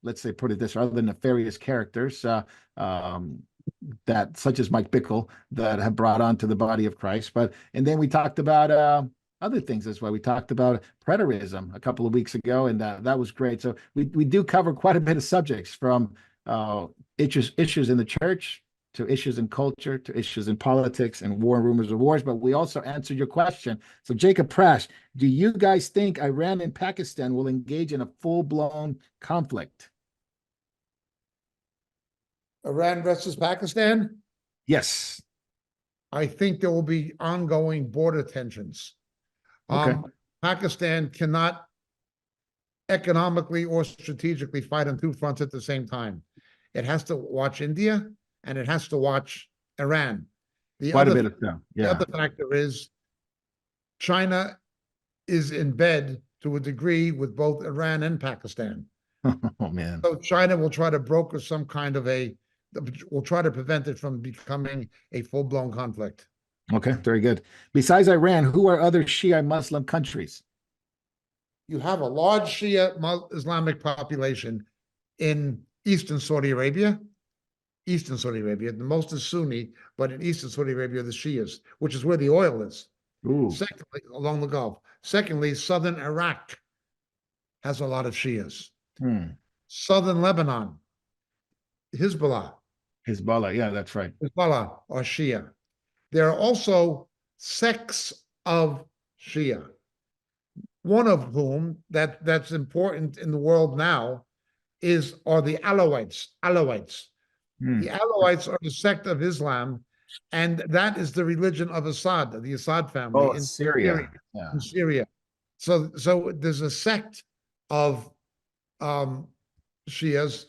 let's say, put it this way, other nefarious characters that, such as Mike Bickle, that have brought on to the body of Christ. And then we talked about other things as well. We talked about preterism a couple of weeks ago, and that was great. So we do cover quite a bit of subjects, from issues in the church, to issues in culture, to issues in politics and war and rumors of wars. But we also answered your question. So Jacob Prash, do you guys think Iran and Pakistan will engage in a full-blown conflict? Iran versus Pakistan? Yes. I think there will be ongoing border tensions. Okay. Pakistan cannot economically or strategically fight on two fronts at the same time. it has to watch India, and it has to watch Iran. Quite a bit of stuff. The Yeah. other factor is China is in bed to a degree with both Iran and Pakistan. Oh man. So China will try to broker some kind of will try to prevent it from becoming a full-blown conflict. Okay, very good. Besides Iran, who are other Shia Muslim countries? You have a large Shia Islamic population in eastern Saudi Arabia. The most is Sunni, but in eastern Saudi Arabia, the Shias, which is where the oil is. Ooh. Secondly, along the Gulf. Secondly, southern Iraq has a lot of Shias. Southern Lebanon, Hezbollah. Hezbollah, yeah, that's right. Hezbollah are Shia. There are also sects of Shia, one of whom that's important in the world now are the Alawites. The Alawites are the sect of Islam, and that is the religion of Assad, the Assad family in Syria. Yeah. In Syria. So there's a sect of Shias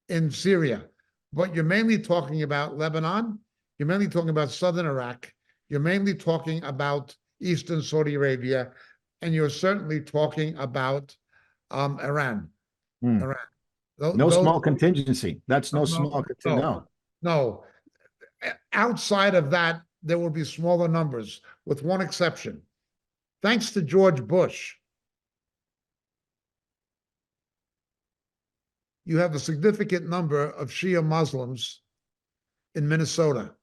in Syria, but you're mainly talking about Lebanon, you're mainly talking about southern Iraq, you're mainly talking about eastern Saudi Arabia, and you're certainly talking about Iran. Iran. No small contingency. That's no small contingency. No. Outside of that, there will be smaller numbers, with one exception. Thanks to George Bush, you have a significant number of Shia Muslims in Minnesota.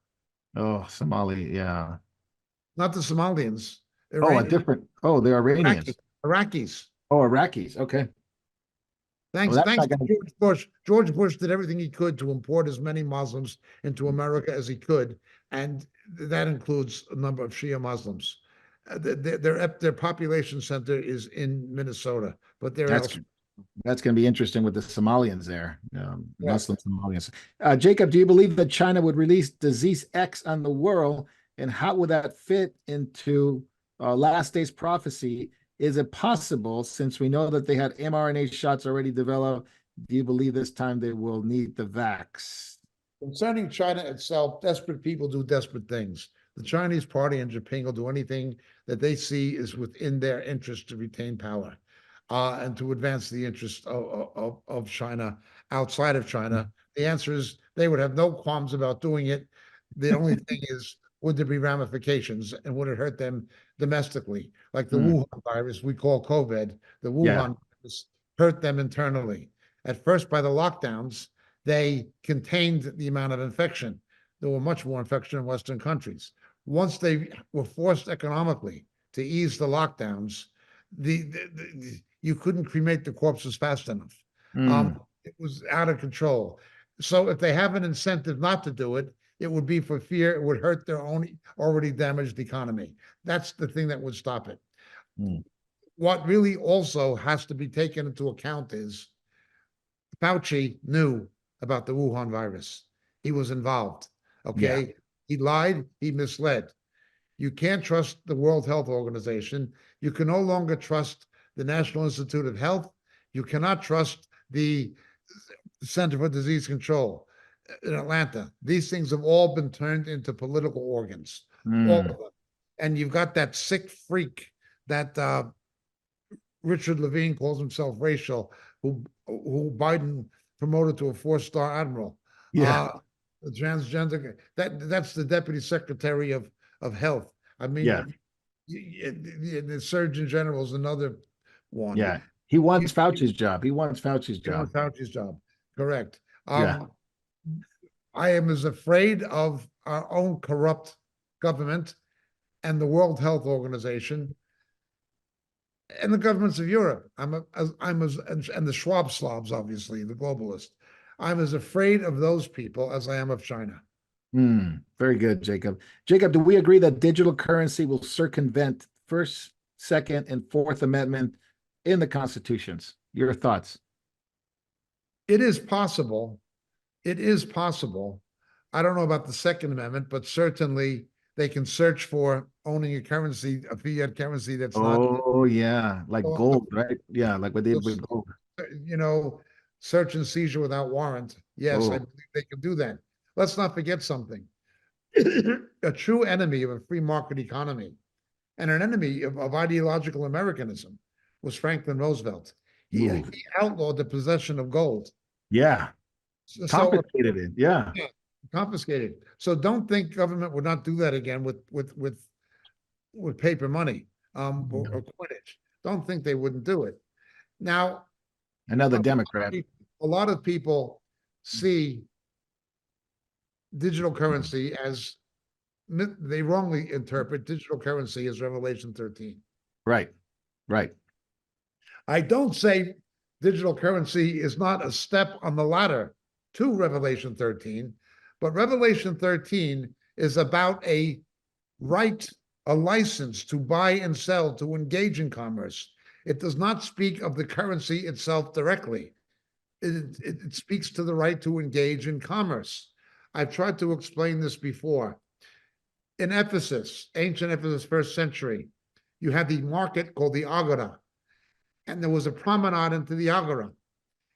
Oh, Somali, yeah. Not the Somalians. The Iranians. Iraqis. Oh, Iraqis. Okay. Thanks to George Bush. George Bush did everything he could to import as many Muslims into America as he could, and that includes a number of Shia Muslims. Their population center is in Minnesota, but that's going to be interesting with the Somalians there, Muslim Somalians. Jacob, do you believe that China would release disease X on the world, and how would that fit into last days prophecy? Is it possible, since we know that they had mRNA shots already developed, do you believe this time they will need the vax? Concerning China itself, desperate people do desperate things. The Chinese Party and Japan will do anything that they see is within their interest to retain power and to advance the interests of China outside of China. The answer is they would have no qualms about doing it. The only thing is, would there be ramifications, and would it hurt them domestically? Like the Wuhan virus we call COVID, the Wuhan virus hurt them internally. At first, by the lockdowns, they contained the amount of infection. There were much more infection in Western countries. Once they were forced economically to ease the lockdowns, you couldn't cremate the corpses fast enough. It was out of control. So if they have an incentive not to do it, it would be for fear it would hurt their own already damaged economy. That's the thing that would stop it. What really also has to be taken into account is Fauci knew about the Wuhan virus. He was involved. Okay. Yeah. He lied. He misled. You can't trust the World Health Organization. You can no longer trust the National Institute of Health. You cannot trust the Center for Disease Control in Atlanta. These things have all been turned into political organs, all of them. And you've got that sick freak that Richard Levine calls himself racial, who Biden promoted to a 4-star admiral. Yeah. The transgender, that's the deputy secretary of health. I mean, the Surgeon General is another one. Yeah. He wants Fauci's job. He wants Fauci's job. Correct. I am as afraid of our own corrupt government and the World Health Organization and the governments of Europe. And the Schwab Slavs, obviously, the globalists. I'm as afraid of those people as I am of China. Very good, Jacob. Jacob, do we agree that digital currency will circumvent First, Second, and Fourth Amendment in the constitutions? Your thoughts? It is possible. It is possible. I don't know about the Second Amendment, but certainly they can search for owning a currency, a fiat currency that's not. Oh, yeah. Like gold, right? Yeah, like what they did with gold. You know, search and seizure without warrant. Yes, I Oh. believe they can do that. Let's not forget something. A true enemy of a free market economy and an enemy of ideological Americanism was Franklin Roosevelt. He outlawed the possession of gold. Yeah. So Confiscated it. Yeah. confiscated. So don't think government would not do that again with paper money or coinage. Don't think they wouldn't do it. Now, Another Democrat. a lot of people see digital currency as they wrongly interpret digital currency as Revelation 13. Right. Right. I don't say digital currency is not a step on the ladder to Revelation 13, but Revelation 13 is about a right, a license to buy and sell, to engage in commerce. It does not speak of the currency itself directly. It speaks to the right to engage in commerce. I've tried to explain this before. In Ephesus, ancient Ephesus, first century, you had the market called the Agora, and there was a promenade into the Agora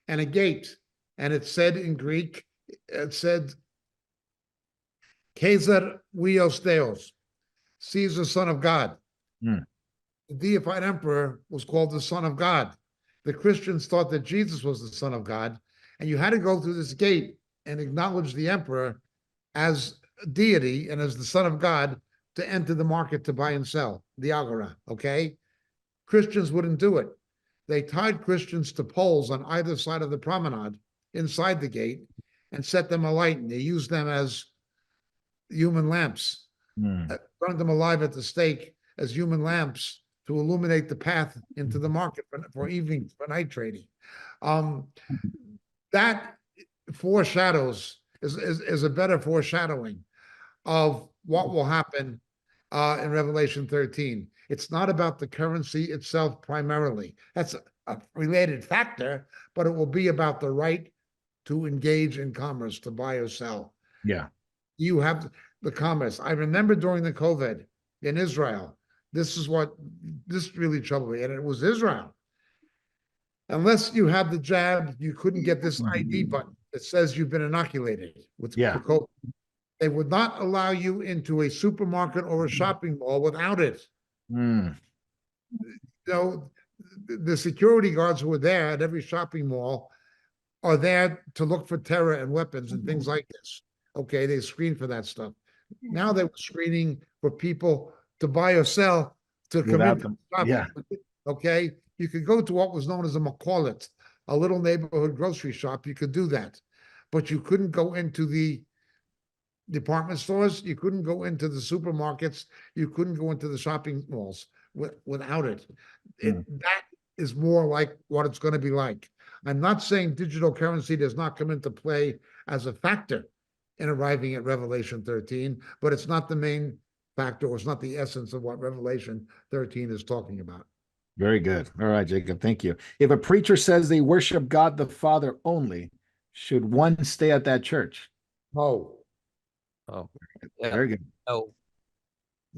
and a gate, and it said in Greek, it said, Caesar Huios Theos, Caesar, son of God. Mm. The deified emperor was called the Son of God. The Christians thought that Jesus was the Son of God, and you had to go through this gate and acknowledge the emperor as a deity and as the Son of God to enter the market to buy and sell, the Agora, okay? Christians wouldn't do it. They tied Christians to poles on either side of the promenade inside the gate and set them alight, and they used them as human lamps. Burned them alive at the stake as human lamps to illuminate the path into the market for night trading. That foreshadows is a better foreshadowing of what will happen in Revelation 13. It's not about the currency itself primarily. That's a related factor, but it will be about the right to engage in commerce, to buy or sell. Yeah. You have the commerce. I remember during the COVID in Israel, this really troubled me, and it was Israel. Unless you had the jab, you couldn't get this ID button that says you've been inoculated with COVID. They would not allow you into a supermarket or a shopping mall without it. You know, the security guards who were there at every shopping mall are there to look for terror and weapons and things like this. Okay, they screen for that stuff. Now they were screening for people to buy or sell to commit shopping. Yeah. Okay, you could go to what was known as a Macaulit, a little neighborhood grocery shop. You could do that, but you couldn't go into the department stores. You couldn't go into the supermarkets. You couldn't go into the shopping malls without it. That is more like what it's going to be like. I'm not saying digital currency does not come into play as a factor in arriving at Revelation 13, but it's not the main factor, or it's not the essence of what Revelation 13 is talking about. Very good. All right, Jacob. Thank you. If a preacher says they worship God the Father only, should one stay at that church? Oh. Very good. Oh.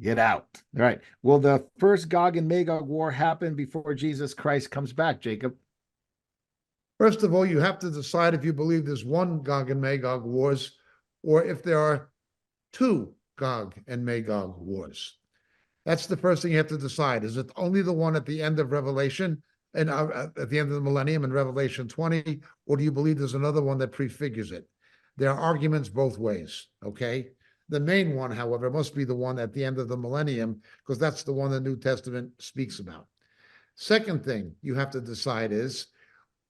Get out. All right. Will the first Gog and Magog war happen before Jesus Christ comes back, Jacob? First of all, you have to decide if you believe there's one Gog and Magog wars, or if there are two Gog and Magog wars. That's the first thing you have to decide. Is it only the one at the end of Revelation and at the end of the millennium in Revelation 20, or do you believe there's another one that prefigures it? There are arguments both ways, okay? The main one, however, must be the one at the end of the millennium, because that's the one the New Testament speaks about. Second thing you have to decide is,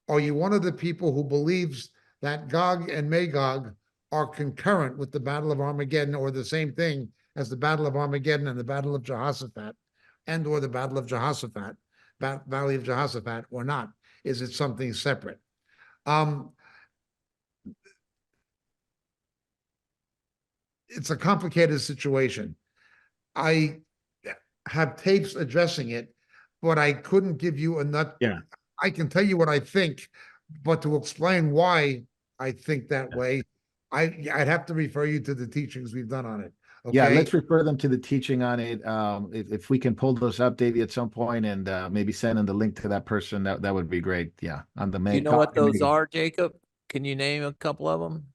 are you one of the people who believes that Gog and Magog are concurrent with the Battle of Armageddon, or the same thing as the Battle of Armageddon and the Battle of Jehoshaphat, and or the Battle of Jehoshaphat, Valley of Jehoshaphat, or not? Is it something separate? It's a complicated situation. I have tapes addressing it, but I couldn't give you a nut. Yeah. I can tell you what I think, but to explain why I think that way, I'd have to refer you to the teachings we've done on it. Yeah, Okay, let's refer them to the teaching on it. If we can pull those up, Davey, at some point, and maybe send in the link to that person, that would be great. Yeah, on the Do you main. know what those are, Jacob? Can you name a couple of them?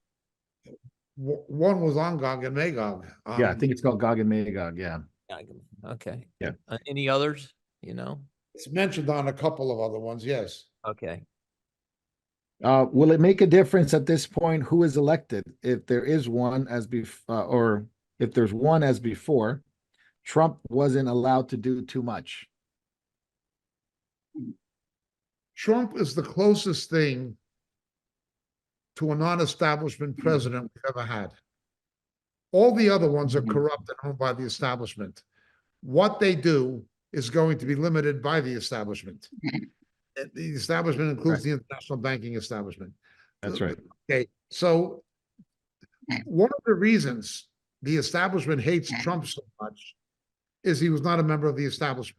one was on Gog and Magog. Yeah, I think it's called Gog and Magog. Yeah. Okay. Yeah. Any others? You know? It's mentioned on a couple of other ones. Yes. Okay. Will it make a difference at this point who is elected? If there is one or if there's one as before, Trump wasn't allowed to do too much. Trump is the closest thing to a non-establishment president we've ever had. All the other ones are corrupt and owned by the establishment. What they do is going to be limited by the establishment. The establishment includes the international banking establishment. That's right. Okay, so one of the reasons the establishment hates Trump so much is he was not a member of the establishment.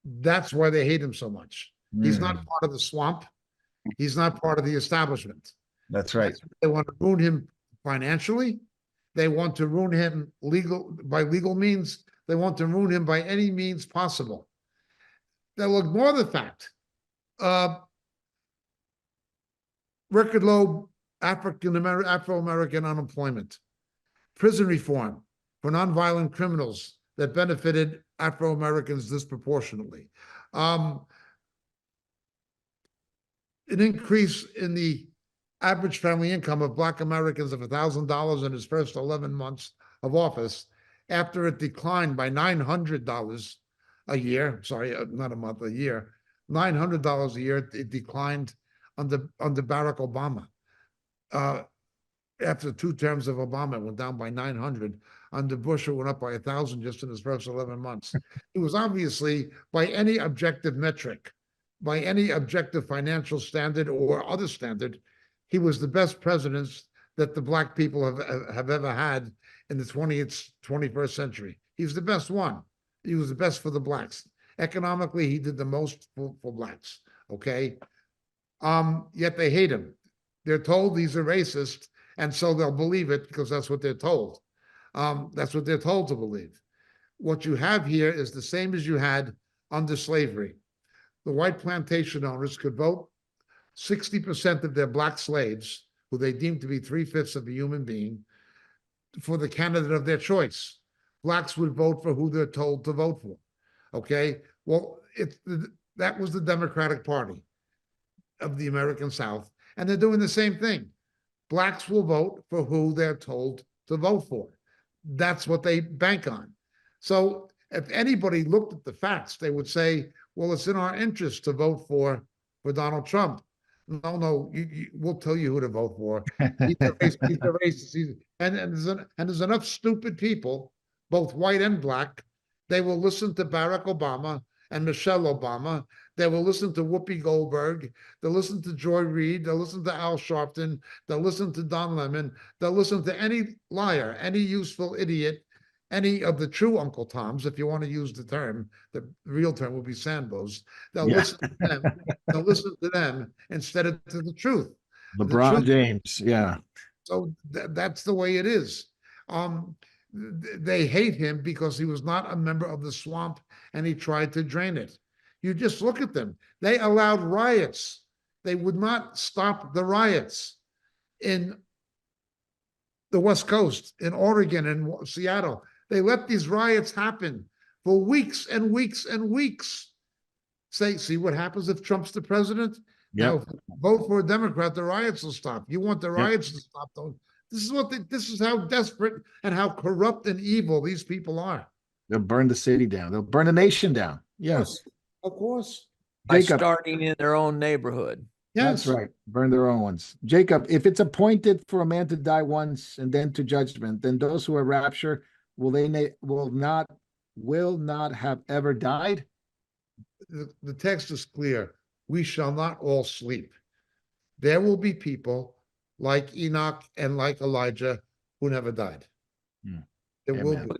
That's why they hate him so much. He's not part of the swamp. He's not part of the establishment. That's right. They want to ruin him financially. They want to ruin him by legal means. They want to ruin him by any means possible. They'll ignore the fact record low Afro-American unemployment, prison reform for nonviolent criminals that benefited Afro-Americans disproportionately, an increase in the average family income of Black Americans of $1,000 in his first 11 months of office, after it declined by $900 a year. Sorry, not a month, a year. $900 a year. It declined under Barack Obama. After 2 terms of Obama, it went down by 900. Under Bush, it went up by 1,000 just in his first 11 months. It was obviously, by any objective metric, by any objective financial standard or other standard, he was the best president that the Black people have ever had in the 21st century. He was the best one. He was the best for the Blacks. Economically, he did the most for Blacks, okay? Yet they hate him. They're told he's a racist, and so they'll believe it because that's what they're told. That's what they're told to believe. What you have here is the same as you had under slavery. The white plantation owners could vote 60% of their Black slaves, who they deemed to be 3/5 of a human being, for the candidate of their choice. Blacks would vote for who they're told to vote for. Okay, well, that was the Democratic Party of the American South, and they're doing the same thing. Blacks will vote for who they're told to vote for. That's what they bank on. So if anybody looked at the facts, they would say, well, it's in our interest to vote for Donald Trump. No, we'll tell you who to vote for. He's a racist. And there's enough stupid people, both white and Black, they will listen to Barack Obama and Michelle Obama. They will listen to Whoopi Goldberg. They'll listen to Joy Reid. They'll listen to Al Sharpton. They'll listen to Don Lemon. They'll listen to any liar, any useful idiot, any of the true Uncle Toms, if you want to use the term. The real term would be Sambos. They'll listen to them. They'll listen to them instead of to the truth. LeBron James, yeah. So that's the way it is. They hate him because he was not a member of the swamp and he tried to drain it. You just look at them. They allowed riots. They would not stop the riots in the West Coast, in Oregon and Seattle. They let these riots happen for weeks and weeks and weeks. See what happens if Trump's the president? Now, vote for a Democrat, the riots will stop. You want the riots to stop, though. This is how desperate and how corrupt and evil these people are. They'll burn the city down. They'll burn the nation down. Yes. Of course. By starting in their own neighborhood. Yes. That's right. Burn their own ones. Jacob, if it's appointed for a man to die once and then to judgment, then those who are raptured will not have ever died. The text is clear. We shall not all sleep. There will be people like Enoch and like Elijah who never died. There will be.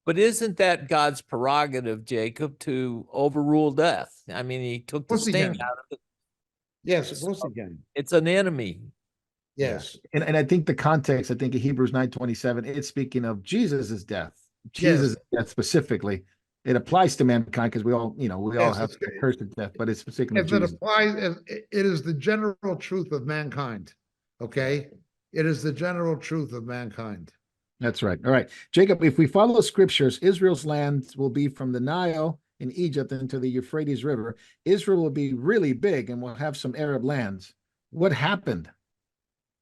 But isn't that God's prerogative, Jacob, to overrule death? I mean, he took the sting out of it. Yes, of course he can. It's an enemy. Yes. And I think the context, I think in Hebrews 9:27, it's speaking of Jesus' death. Jesus' death specifically. It applies to mankind because we all, we all Yes, have it's- cursed to death, but it's specifically If it Jesus. applies, it is the general truth of mankind. Okay. It is the general truth of mankind. That's right. All right. Jacob, if we follow scriptures, Israel's lands will be from the Nile in Egypt into the Euphrates River. Israel will be really big and will have some Arab lands. What happened?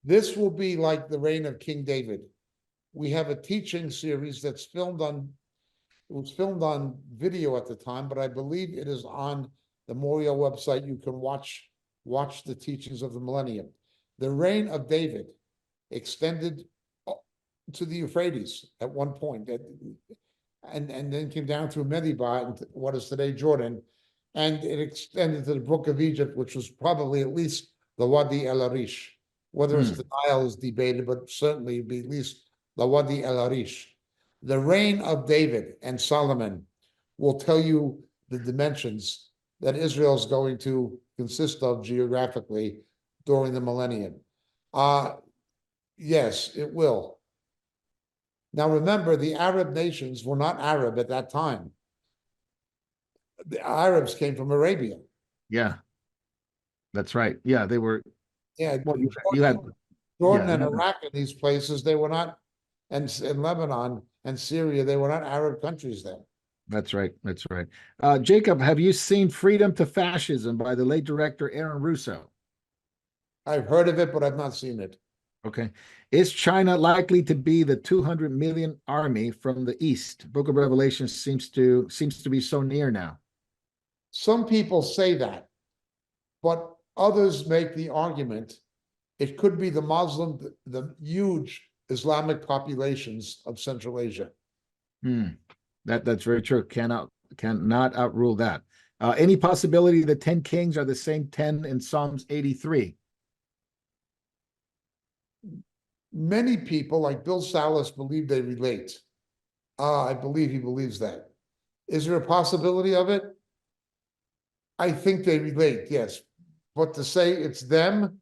This will be like the reign of King David. We have a teaching series that's it was filmed on video at the time, but I believe it is on the Moriel website. You can watch the teachings of the millennium. The reign of David extended to the Euphrates at one point, and then came down through Medibah, and what is today Jordan, and it extended to the Brook of Egypt, which was probably at least the Wadi El Arish. Whether it's the Nile is debated, but certainly it'd be at least the Wadi El Arish. The reign of David and Solomon will tell you the dimensions that Israel is going to consist of geographically during the millennium. Yes, it will. Now remember, the Arab nations were not Arab at that time. The Arabs came from Arabia. Yeah, that's right. Yeah, they were. Yeah, Well, you had Jordan yeah, and Iraq and these places, they were not, and Lebanon and Syria, they were not Arab countries then. That's right. That's right. Jacob, have you seen Freedom to Fascism by the late director Aaron Russo? I've heard of it, but I've not seen it. Okay. Is China likely to be the 200 million army from the East? Book of Revelation seems to be so near now. Some people say that, but others make the argument it could be the huge Islamic populations of Central Asia. That's very true. Cannot outrule that. Any possibility the 10 kings are the same 10 in Psalms 83? Many people, like Bill Salas, believe they relate. I believe he believes that. Is there a possibility of it? I think they relate, yes. But to say it's them,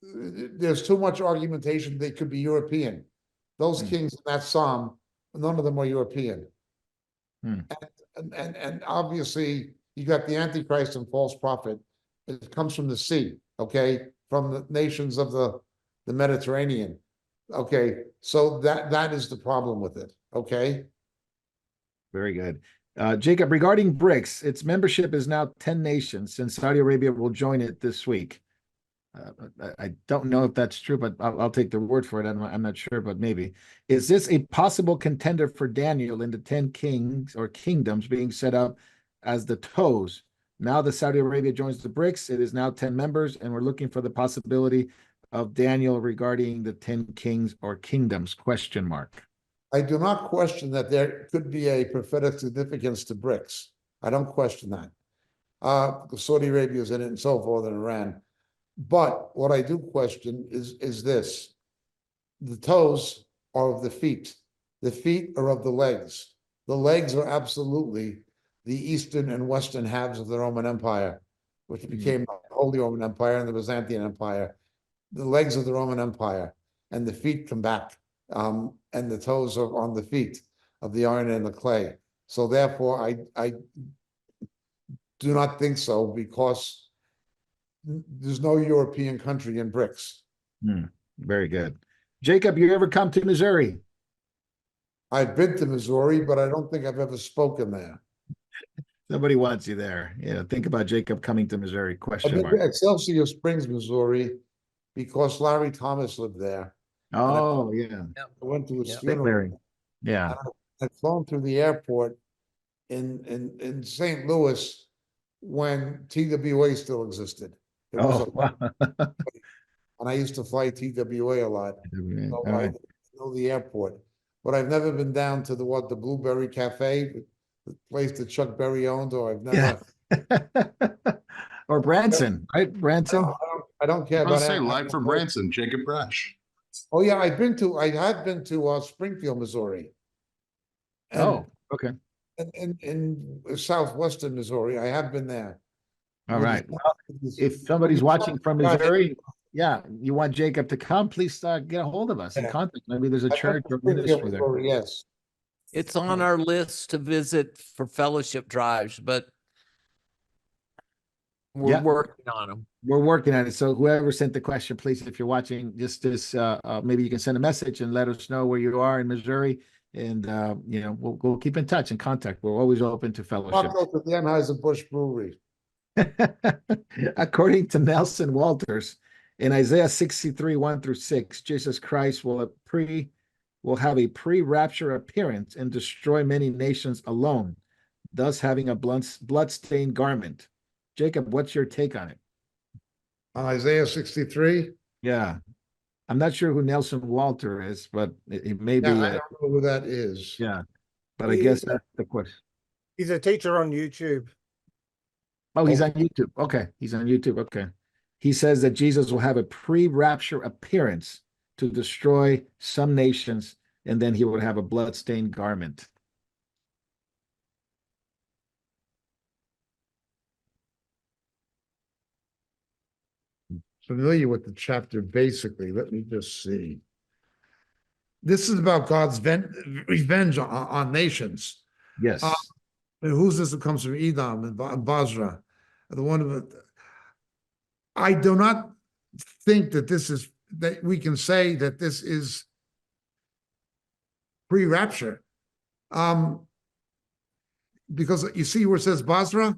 there's too much argumentation they could be European. Those kings in that psalm, none of them are European. And obviously you got the Antichrist and false prophet. It comes from the sea, okay, from the nations of the Mediterranean. Okay, so that is the problem with it. Okay. Very good. Jacob, regarding BRICS, its membership is now 10 nations, and Saudi Arabia will join it this week. I don't know if that's true, but I'll take the word for it. I'm not sure, but maybe. Is this a possible contender for Daniel in the 10 kings or kingdoms being set up as the toes? Now that Saudi Arabia joins the BRICS, it is now 10 members, and we're looking for the possibility of Daniel regarding the 10 kings or kingdoms, question mark. I do not question that there could be a prophetic significance to BRICS. I don't question that. Saudi Arabia is in it and so forth, and Iran. But what I do question is this. The toes are of the feet. The feet are of the legs. The legs are absolutely the eastern and western halves of the Roman Empire, which became the Holy Roman Empire and the Byzantine Empire. The legs of the Roman Empire, and the feet come back, and the toes are on the feet of the iron and the clay. So therefore, I do not think so, because there's no European country in BRICS. Very good. Jacob, you ever come to Missouri? I've been to Missouri, but I don't think I've ever spoken there. Somebody wants you there. Think about Jacob coming to Missouri, I've question been mark. to Excelsior Springs, Missouri, because Larry Thomas lived there. Oh, yeah. I went to his Big funeral. Larry. Yeah. I'd flown through the airport in St. Louis when TWA still existed. It was Oh, wow. and I used to fly TWA a lot. So All right. I know the airport, but I've never been down to the Blueberry Cafe, the place that Chuck Berry owned, or I've never. Or Branson, right? Branson. I don't care I was about say that. live from Branson, Jacob Brash. Oh yeah, I have been to Springfield, Missouri. And Oh, okay. in southwestern Missouri, I have been there. All right. Well, if somebody's watching from Missouri, yeah, you want Jacob to come, please get a hold of us and contact. Maybe there's a church or ministry there. Yes. It's on our list to visit for fellowship drives, but we're Yeah. working on them. We're working on it. So whoever sent the question, please, if you're watching, just maybe you can send a message and let us know where you are in Missouri, and we'll keep in touch and contact. We're always open to fellowship. Walk to the Anheuser-Busch Brewery. According to Nelson Walters, in Isaiah 63:1-6, Jesus Christ will have a pre-rapture appearance and destroy many nations alone, thus having a blood-stained garment. Jacob, what's your take on it? Isaiah 63. Yeah. I'm not sure who Nelson Walter is, but it may be. Yeah, I don't know who that is. Yeah, but I guess that's the question. He's a teacher on YouTube. Oh, he's on YouTube. Okay, he's on YouTube. Okay. He says that Jesus will have a pre-rapture appearance to destroy some nations, and then he would have a blood-stained garment. Familiar with the chapter, basically. Let me just see. This is about God's revenge on nations. Yes. Who's this that comes from Edom and Basra? The one I do not think that we can say that this is pre-rapture. Because you see where it says Basra?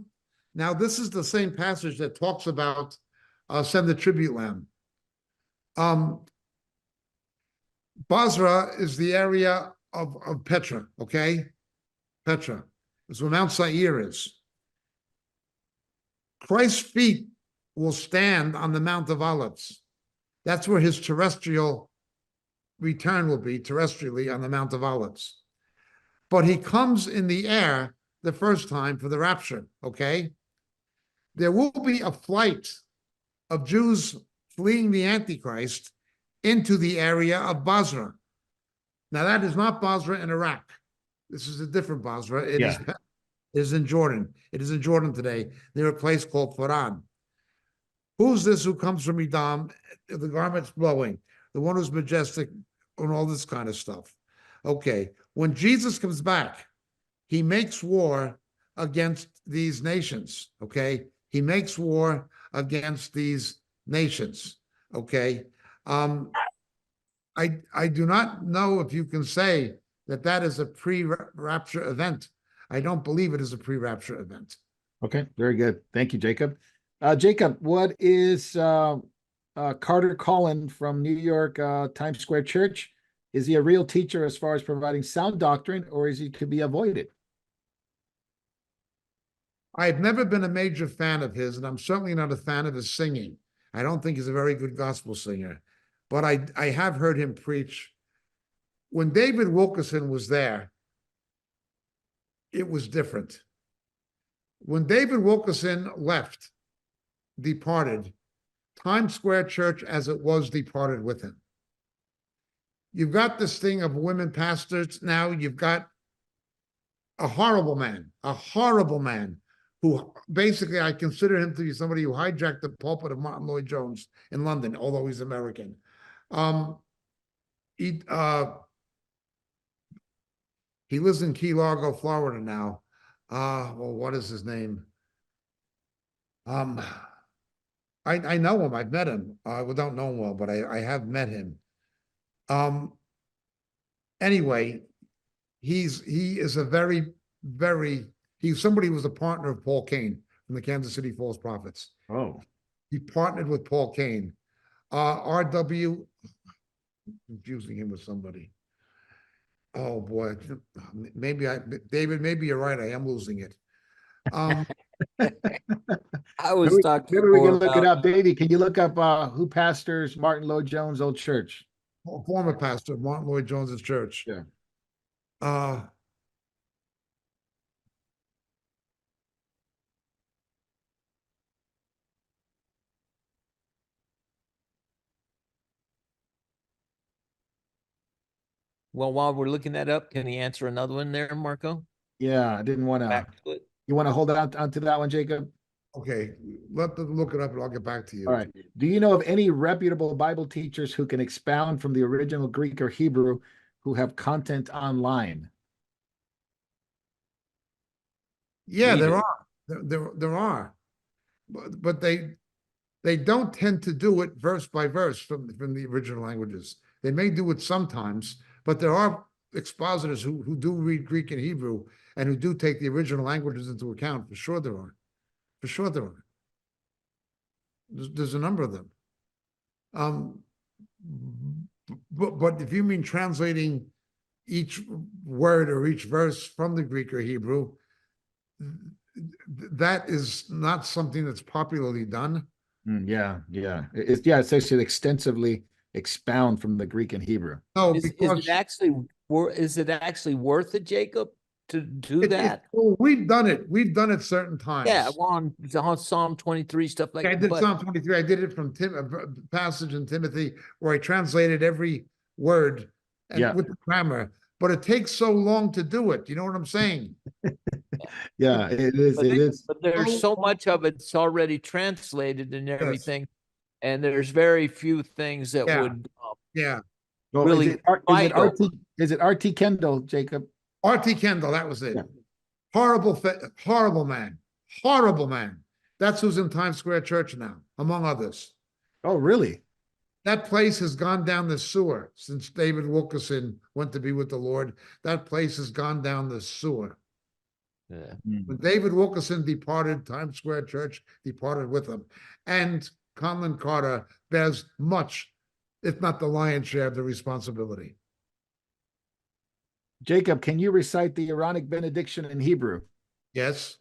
Now, this is the same passage that talks about send the tribute lamb. Basra is the area of Petra, okay? Petra is where Mount Seir is. Christ's feet will stand on the Mount of Olives. That's where his terrestrial return will be, terrestrially on the Mount of Olives. But he comes in the air the first time for the rapture, okay? There will be a flight of Jews fleeing the Antichrist into the area of Basra. Now, that is not Basra in Iraq. This is a different Basra. It is in Jordan. It is in Jordan today, near a place called Faran. Who's this who comes from Edom? The garment's blowing, the one who's majestic, and all this kind of stuff. Okay, when Jesus comes back, he makes war against these nations, okay? He makes war against these nations, okay? I do not know if you can say that that is a pre-rapture event. I don't believe it is a pre-rapture event. Okay, very good. Thank you, Jacob. Jacob, what is Carter Collin from New York Times Square Church? Is he a real teacher as far as providing sound doctrine, or is he to be avoided? I've never been a major fan of his, and I'm certainly not a fan of his singing. I don't think he's a very good gospel singer, but I have heard him preach. When David Wilkerson was there, it was different. When David Wilkerson left, departed, Times Square Church as it was departed with him. You've got this thing of women pastors now. You've got a horrible man who basically I consider him to be somebody who hijacked the pulpit of Martin Lloyd-Jones in London, although he's American. He lives in Key Largo, Florida now. Well, what is his name? I know him. I've met him. I don't know him well, but I have met him. Anyway, he is a very, he's somebody who was a partner of Paul Cain from the Kansas City False Prophets. Oh, he partnered with Paul Cain. R.W. confusing him with somebody. Oh boy, David, maybe you're right. I am losing it. I was talking. Maybe we can look it up, Davey. Can you look up who pastors Martin Lloyd-Jones' old church? Former pastor of Martin Lloyd-Jones's church. Yeah. Well, while we're looking that up, can he answer another one there, Marco? Yeah, I didn't want to. Back to it. You want to hold it out onto that one, Jacob? Okay, let them look it up and I'll get back to you. All right. Do you know of any reputable Bible teachers who can expound from the original Greek or Hebrew who have content online? Yeah, We there do. are. There are. But they don't tend to do it verse by verse from the original languages. They may do it sometimes, but there are expositors who do read Greek and Hebrew and who do take the original languages into account. For sure there are. For sure there are. There's a number of them. But if you mean translating each word or each verse from the Greek or Hebrew, that is not something that's popularly done. Yeah. It says to extensively expound from the Greek and Hebrew. No, Is because it actually worth it, Jacob, to do that? well, we've done it. We've done it certain times. Yeah, on Psalm 23, stuff like I that. did But Psalm 23. I did it from a passage in Timothy where I translated every word and with the grammar. But it takes so long to do it. You know what I'm saying? Yeah, it is. It is. but there's so much of it's already translated and everything, and there's very few things that would Yeah. Well, really is it RT? Is it RT Kendall, Jacob? RT Kendall, that was it. Yeah. Horrible man. Horrible man. That's who's in Times Square Church now, among others. Oh, really? That place has gone down the sewer since David Wilkerson went to be with the Lord. That place has gone down the sewer. Yeah. When David Wilkerson departed, Times Square Church departed with him. And Conlon Carter bears much, if not the lion's share of the responsibility. Jacob, can you recite the Aaronic benediction in Hebrew? Yes.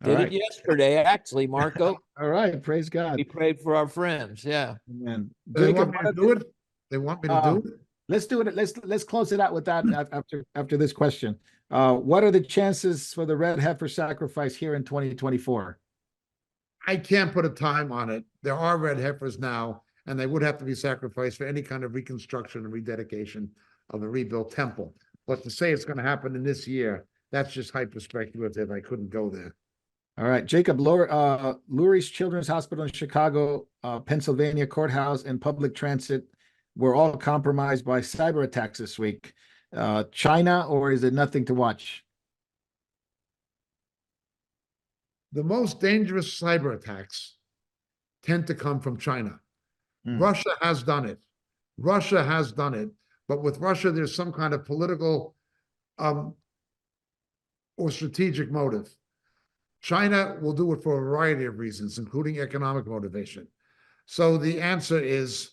Did it yesterday, actually, Marco. All right, praise God. We prayed for our friends. Yeah. Amen. They want me to do it. They want me to do it. Let's do it. Let's close it out with that after this question. What are the chances for the red heifer sacrifice here in 2024? I can't put a time on it. There are red heifers now, and they would have to be sacrificed for any kind of reconstruction and rededication of the rebuilt temple. But to say it's going to happen in this year, that's just hyper speculative. I couldn't go there. All right, Jacob, Lurie's Children's Hospital in Chicago, Pennsylvania courthouse, and public transit were all compromised by cyber attacks this week. China, or is it nothing to watch? The most dangerous cyber attacks tend to come from China. Russia has done it. Russia has done it. But with Russia, there's some kind of political or strategic motive. China will do it for a variety of reasons, including economic motivation. So the answer is,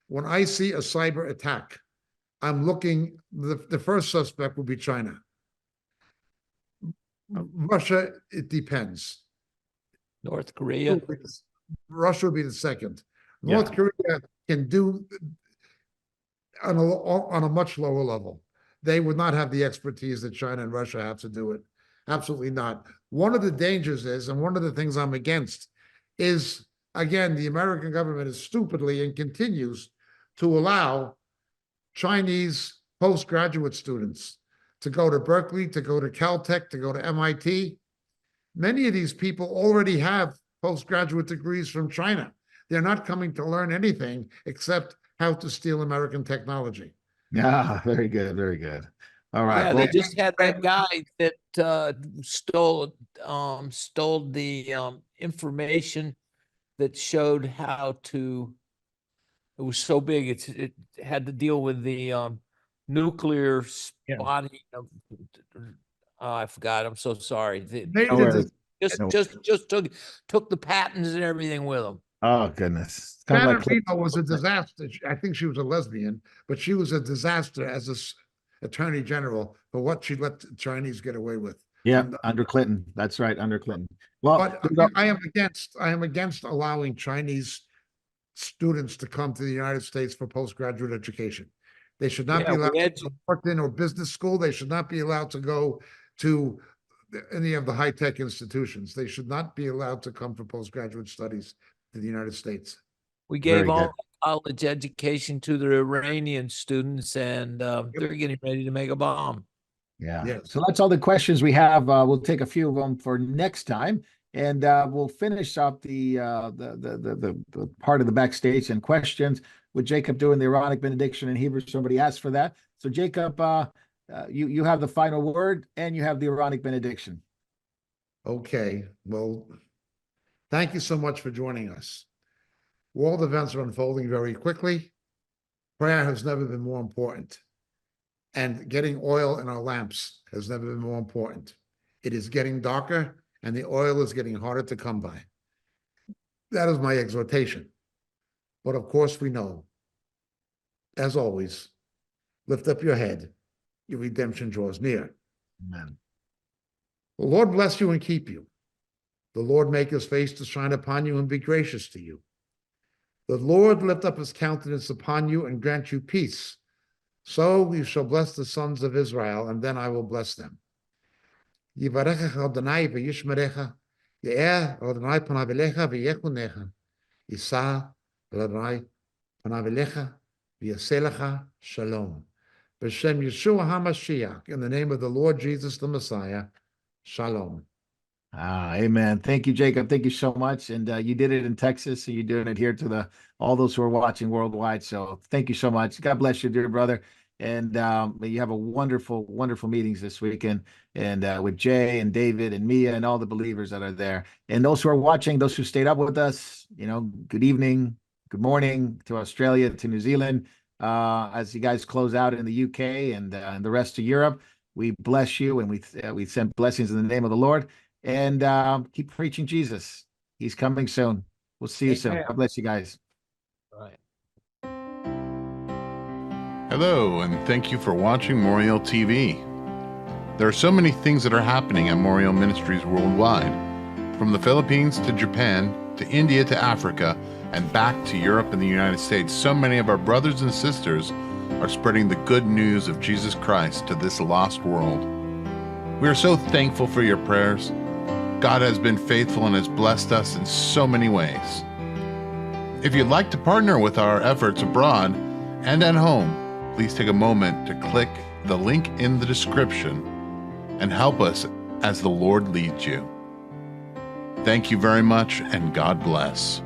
when I see a cyber attack, I'm looking, the first suspect will be China. Russia, it depends. North Korea. Russia will be the second. North Korea can do on a much lower level. They would not have the expertise that China and Russia have to do it. Absolutely not. One of the dangers is, and one of the things I'm against is, again, the American government is stupidly and continues to allow Chinese postgraduate students to go to Berkeley, to go to Caltech, to go to MIT. Many of these people already have postgraduate degrees from China. They're not coming to learn anything except how to steal American technology. Yeah, very good, very good. All right. Yeah, they just had that guy that stole the information that showed how to. It was so big, it had to deal with the nuclear spotting. I forgot. I'm so sorry. Just took the patents and everything with them. Oh goodness! Bernardino was a disaster. I think she was a lesbian, but she was a disaster as a attorney general for what she let the Chinese get away with. Yeah, under Clinton. That's right, under Clinton. Well, but I am against allowing Chinese students to come to the United States for postgraduate education. They should not be allowed to go to Wharton or business school. They should not be allowed to go to any of the high-tech institutions. They should not be allowed to come for postgraduate studies to the United States. We gave all college education to the Iranian students, and they're getting ready to make a bomb. Yeah. So that's all the questions we have. We'll take a few of them for next time. And we'll finish up the part of the backstage and questions with Jacob doing the Aaronic benediction in Hebrew. Somebody asked for that. So Jacob, you have the final word and you have the Aaronic benediction. Okay, well, thank you so much for joining us. World events are unfolding very quickly. Prayer has never been more important. And getting oil in our lamps has never been more important. It is getting darker and the oil is getting harder to come by. That is my exhortation. But of course we know, as always, lift up your head, your redemption draws near. Amen. The Lord bless you and keep you. The Lord make his face to shine upon you and be gracious to you. The Lord lift up his countenance upon you and grant you peace. So you shall bless the sons of Israel, and then I will bless them. Yivarechecha Adonai v'yishmerecha, Ye'er Adonai panav elecha v'yechunecha, Yisa Adonai panav elecha v'yaseh lecha shalom. B'shem Yeshua HaMashiach, in the name of the Lord Jesus the Messiah, shalom. Amen. Thank you, Jacob. Thank you so much. And you did it in Texas, so you're doing it here to all those who are watching worldwide. So thank you so much. God bless you, dear brother. And may you have a wonderful, wonderful meetings this weekend, and with Jay and David and Mia and all the believers that are there. And those who are watching, those who stayed up with us, good evening, good morning to Australia, to New Zealand. As you guys close out in the UK and the rest of Europe, we bless you, and we send blessings in the name of the Lord. And keep preaching Jesus. He's coming soon. We'll see you soon. God bless you guys. Right. Hello, and thank you for watching Moriel TV. There are so many things that are happening at Moriel Ministries worldwide, from the Philippines to Japan, to India to Africa, and back to Europe and the United States. So many of our brothers and sisters are spreading the good news of Jesus Christ to this lost world. We are so thankful for your prayers. God has been faithful and has blessed us in so many ways. If you'd like to partner with our efforts abroad and at home, please take a moment to click the link in the description and help us as the Lord leads you. Thank you very much, and God bless.